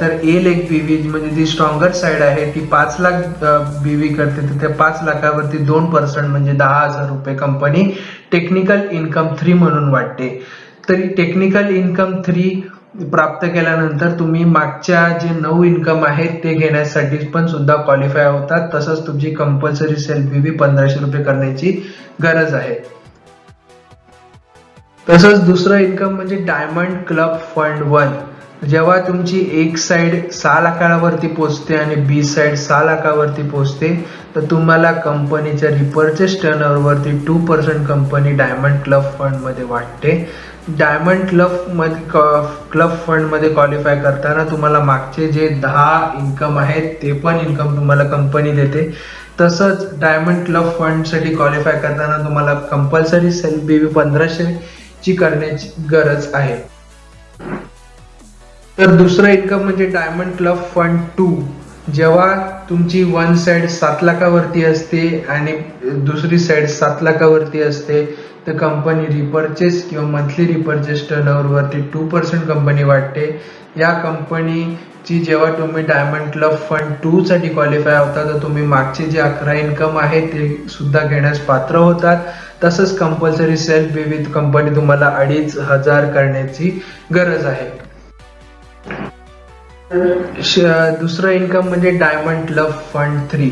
तर ए लेग बीव्ही म्हणजे जी स्ट्रॉंगर साइड आहे ती 5 लाख बीव्ही करते, तर त्या 5 लाखावरती 2% म्हणजे 10,000 रुपये कंपनी टेक्निकल इन्कम 3 म्हणून वाटते. तरी टेक्निकल इन्कम 3 प्राप्त केल्यानंतर तुम्ही मागच्या जे 9 इन्कम आहेत ते घेण्यासाठी पण सुद्धा क्वालिफाय होतात. तसंच तुमची कंपल्सरी सेल्फ बीव्ही 1500 रुपये करण्याची गरज आहे. तसंच दुसरं इन्कम म्हणजे डायमंड क्लब फंड 1. जेव्हा तुमची एक साइड 6 लाखावरती पोहोचते आणि बी साइड 6 लाखावरती पोहोचते, तर तुम्हाला कंपनीच्या रिपर्चेस टर्नओव्हरवरती 2% कंपनी डायमंड क्लब फंड मध्ये वाटते. डायमंड क्लब फंड मध्ये क्वालिफाय करताना तुम्हाला मागचे जे 10 इन्कम आहेत ते पण इन्कम तुम्हाला कंपनी देते. तसंच डायमंड क्लब फंड साठी क्वालिफाय करताना तुम्हाला कंपल्सरी सेल्फ बीव्ही 1500 ची करण्याची गरज आहे. तर दुसरं इन्कम म्हणजे डायमंड क्लब फंड 2. जेव्हा तुमची वन साइड 7 लाखावरती असते आणि दुसरी साइड 7 लाखावरती असते, तर कंपनी रिपर्चेस किंवा मंथली रिपर्चेस टर्नओव्हर वरती 2% कंपनी वाटते. या कंपनीची जेव्हा तुम्ही डायमंड क्लब फंड 2 साठी क्वालिफाय होता, तर तुम्ही मागचे जे 11 इन्कम आहे ते सुद्धा घेण्यास पात्र होतात. तसंच कंपल्सरी सेल्फ बीव्ही कंपनी तुम्हाला 2,500 करण्याची गरज आहे. दुसरं इन्कम म्हणजे डायमंड क्लब फंड 3.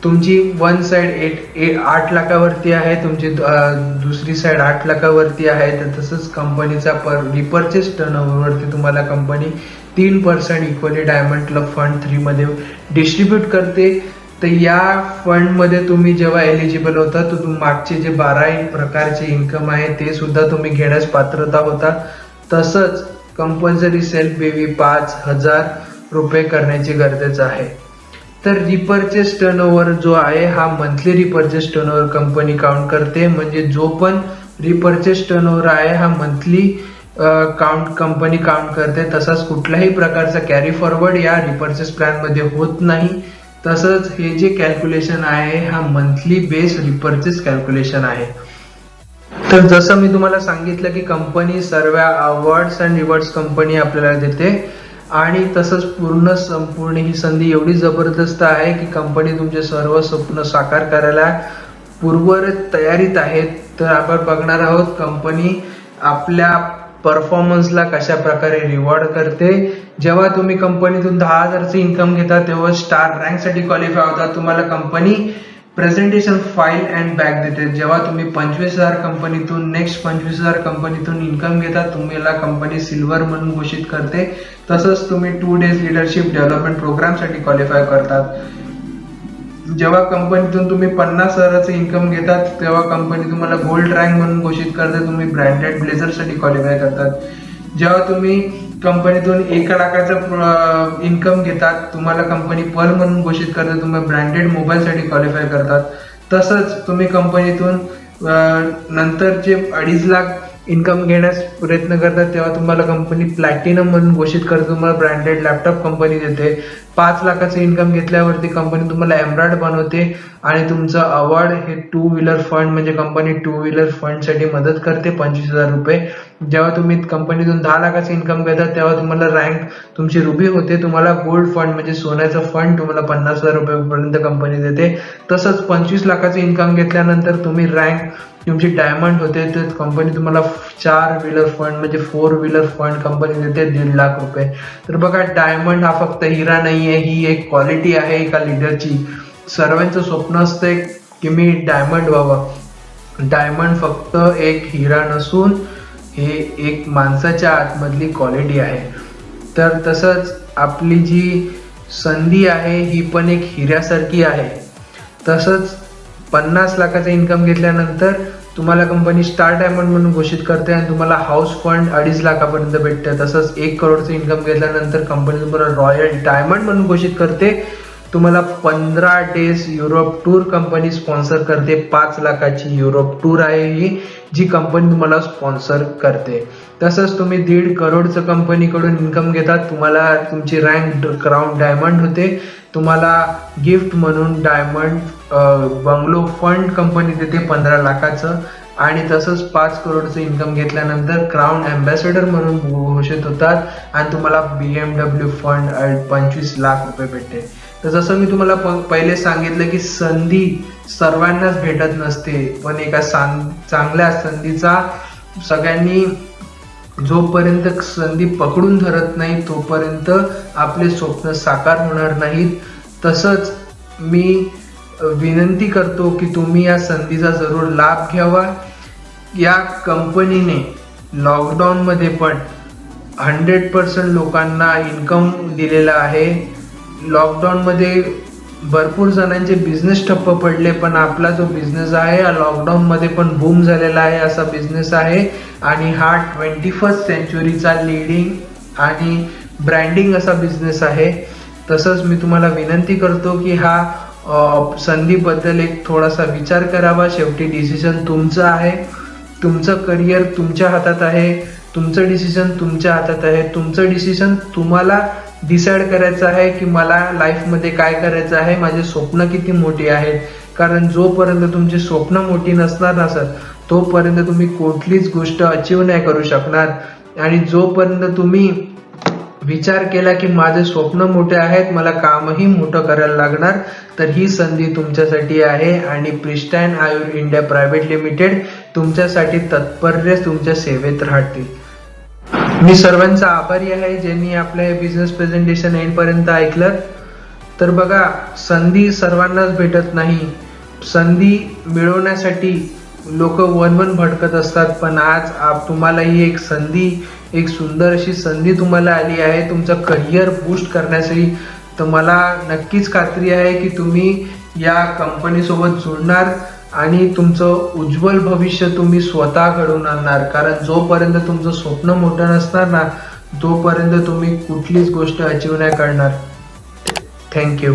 तुमची वन साइड 8 लाखावरती आहे, तुमची दुसरी साइड 8 लाखावरती आहे, तर तसंच कंपनीचा रिपर्चेस टर्नओव्हरवरती तुम्हाला company 3% equally diamond club fund 3 मध्ये डिस्ट्रीब्यूट करते. तर या फंड मध्ये तुम्ही जेव्हा एलिजिबल होता तर मागचे जे 12 प्रकारचे इन्कम आहे ते सुद्धा तुम्ही घेण्यास पात्रता होता. तसंच कंपल्सरी सेल्फ बेबी 5,000 रुपये करण्याची गरजेचं आहे. तर रिपर्चेस टर्नओव्हर जो आहे हा monthly repurchase turnover company count करते. म्हणजे जो पण रिपर्चेस टर्नओव्हर आहे हा मंथली कंपनी काउंट करते. तसाच कुठल्याही प्रकारचा कॅरी फॉरवर्ड या रिपर्चेस प्लॅन मध्ये होत नाही. तसंच हे जे कॅल्क्युलेशन आहे हा मंथली बेस रिपर्चेस कॅल्क्युलेशन आहे. तर जसं मी तुम्हाला सांगितलं की कंपनी सर्व अवॉर्ड्स अँड रिवॉर्ड्स कंपनी आपल्याला देते आणि तसंच संपूर्ण ही संधी एवढी जबरदस्त आहे की कंपनी तुमचे सर्व स्वप्न साकार करायला पूर्वरत तयारीत आहेत. तर आपण बघणार आहोत कंपनी आपल्या परफॉर्मन्सला कशा प्रकारे रिवॉर्ड करते. जेव्हा तुम्ही कंपनीतून 10,000चे इन्कम घेता तेव्हा स्टार रँक साठी क्वालिफाय होता. तुम्हाला company presentation file and bag देते. जेव्हा तुम्ही 25,000 कंपनीतून नेक्स्ट 25,000 कंपनीतून इन्कम घेता तुम्हाला कंपनी सिल्वर म्हणून घोषित करते. तसंच तुम्ही 2 days लीडरशिप डेव्हलपमेंट प्रोग्राम साठी क्वालिफाय करतात. जेव्हा कंपनीतून तुम्ही 50,000चे इन्कम घेतात तेव्हा कंपनी तुम्हाला गोल्ड रँक म्हणून घोषित करते. तुम्ही ब्रँडेड ब्लेझर साठी क्वालिफाय करतात. जेव्हा तुम्ही कंपनीतून 1 लाखाचं इन्कम घेतात तुम्हाला कंपनी पर्ल म्हणून घोषित करते. तुम्ही ब्रँडेड मोबाईल साठी क्वालिफाय करतात. तसंच तुम्ही कंपनीतून नंतरचे 2.5 लाख इन्कम घेण्यास प्रयत्न करतात तेव्हा तुम्हाला कंपनी प्लॅटिनम म्हणून घोषित करते. तुम्हाला ब्रँडेड लॅपटॉप कंपनी देते. 5 लाखाचं इन्कम घेतल्यावरती कंपनी तुम्हाला एम्ब्रॉइड बनवते आणि तुमचं अवॉर्ड हे 2 व्हीलर फंड म्हणजे कंपनी 2 व्हीलर फंड साठी मदत करते 25,000 रुपये. जेव्हा तुम्ही कंपनीतून 10 लाखाचं इन्कम घेतात तेव्हा तुम्हाला रँक तुमची रुबी होते. तुम्हाला गोल्ड फंड म्हणजे सोन्याचं फंड तुम्हाला 50,000 रुपयेपर्यंत कंपनी देते. तसंच 25 लाखाचं इन्कम घेतल्यानंतर तुम्ही रँक तुमची डायमंड होते तर कंपनी तुम्हाला 4 व्हीलर फंड म्हणजे 4 व्हीलर फंड कंपनी देते 1.5 लाख रुपये. तर बघा डायमंड हा फक्त हिरा नाहीये, ही एक क्वालिटी आहे एका लीडरची. सर्वांचं स्वप्न असतं की मी डायमंड व्हावं. डायमंड फक्त एक हिरा नसून हे एक माणसाच्या आतमधली क्वालिटी आहे. तर तसंच आपली जी संधी आहे ही पण एक हिऱ्यासारखी आहे. तसंच 50 लाखाचं इन्कम घेतल्यानंतर तुम्हाला कंपनी स्टार डायमंड म्हणून घोषित करते आणि तुम्हाला हाऊस फंड 2.5 लाखापर्यंत भेटते. तसंच 1 करोडचं इन्कम घेतल्यानंतर कंपनी तुम्हाला रॉयल डायमंड म्हणून घोषित करते. तुम्हाला 15 days Europe tour company sponsor करते. 5 लाखाची युरोप टूर आहे ही जी कंपनी तुम्हाला स्पॉन्सर करते. तसंच तुम्ही 1.5 करोडचं कंपनीकडून इन्कम घेतात तुम्हाला तुमची रँक क्राऊन डायमंड होते. तुम्हाला गिफ्ट म्हणून डायमंड बंगलो फंड कंपनी देते 15 लाखाचं आणि तसंच 5 करोडचं इन्कम घेतल्यानंतर क्राऊन अँबॅसेडर म्हणून घोषित होतात आणि तुम्हाला BMW फंड 25 लाख रुपये भेटते. तर जसं मी तुम्हाला पहिले सांगितलं की संधी सर्वांनाच भेटत नसते, पण एका चांगल्या संधीचा सगळ्यांनी जोपर्यंत संधी पकडून धरत नाही तोपर्यंत आपले स्वप्न साकार होणार नाहीत. तसंच मी विनंती करतो की तुम्ही या संधीचा जरूर लाभ घ्यावा. या कंपनीने लॉकडाऊनमध्ये पण 100% लोकांना इन्कम दिलेला आहे. लॉकडाऊनमध्ये भरपूर जणांचे बिझनेस ठप्प पडले पण आपला जो बिझनेस आहे हा लॉकडाऊनमध्ये पण बूम झालेला आहे असा बिझनेस आहे आणि हा 21st सेंचुरीचा लीडिंग आणि ब्रँडिंग असा बिझनेस आहे. तसंच मी तुम्हाला विनंती करतो की हा संधीबद्दल एक थोडासा विचार करावा. शेवटी डिसिजन तुमचं आहे. तुमचं करिअर तुमच्या हातात आहे. तुमचं डिसिजन तुमच्या हातात आहे. तुमचं डिसिजन तुम्हाला डिसाईड करायचं आहे की मला लाईफमध्ये काय करायचं आहे, माझे स्वप्न किती मोठी आहेत. कारण जोपर्यंत तुमची स्वप्न मोठी नसणार ना सर तोपर्यंत तुम्ही कुठलीच गोष्ट अचीव नाही करू शकणार. आणि जोपर्यंत तुम्ही विचार केला की माझे स्वप्न मोठे आहेत, मला कामही मोठं करायला लागणार, तर ही संधी तुमच्यासाठी आहे. आणि प्रिस्टाईन आयुर इंडिया प्रायव्हेट लिमिटेड तुमच्यासाठी तत्पर तुमच्या सेवेत राहतील. मी सर्वांचा आभारी आहे ज्यांनी आपलं हे बिझनेस प्रेझेंटेशन एंड पर्यंत ऐकलं. तर बघा, संधी सर्वांनाच भेटत नाही. संधी मिळवण्यासाठी लोक वन भटकत असतात, पण आज तुम्हाला ही एक संधी, एक सुंदर अशी संधी तुम्हाला आली आहे तुमचं करिअर बूस्ट करण्यासाठी. तर मला नक्कीच खात्री आहे की तुम्ही या कंपनी सोबत जुळणार आणि तुमचं उज्ज्वल भविष्य तुम्ही स्वतः घडवून आणणार. कारण जोपर्यंत तुमचं स्वप्न मोठं नसणार ना, तोपर्यंत तुम्ही कुठलीच गोष्ट अचीव नाही करणार. थँक्यू.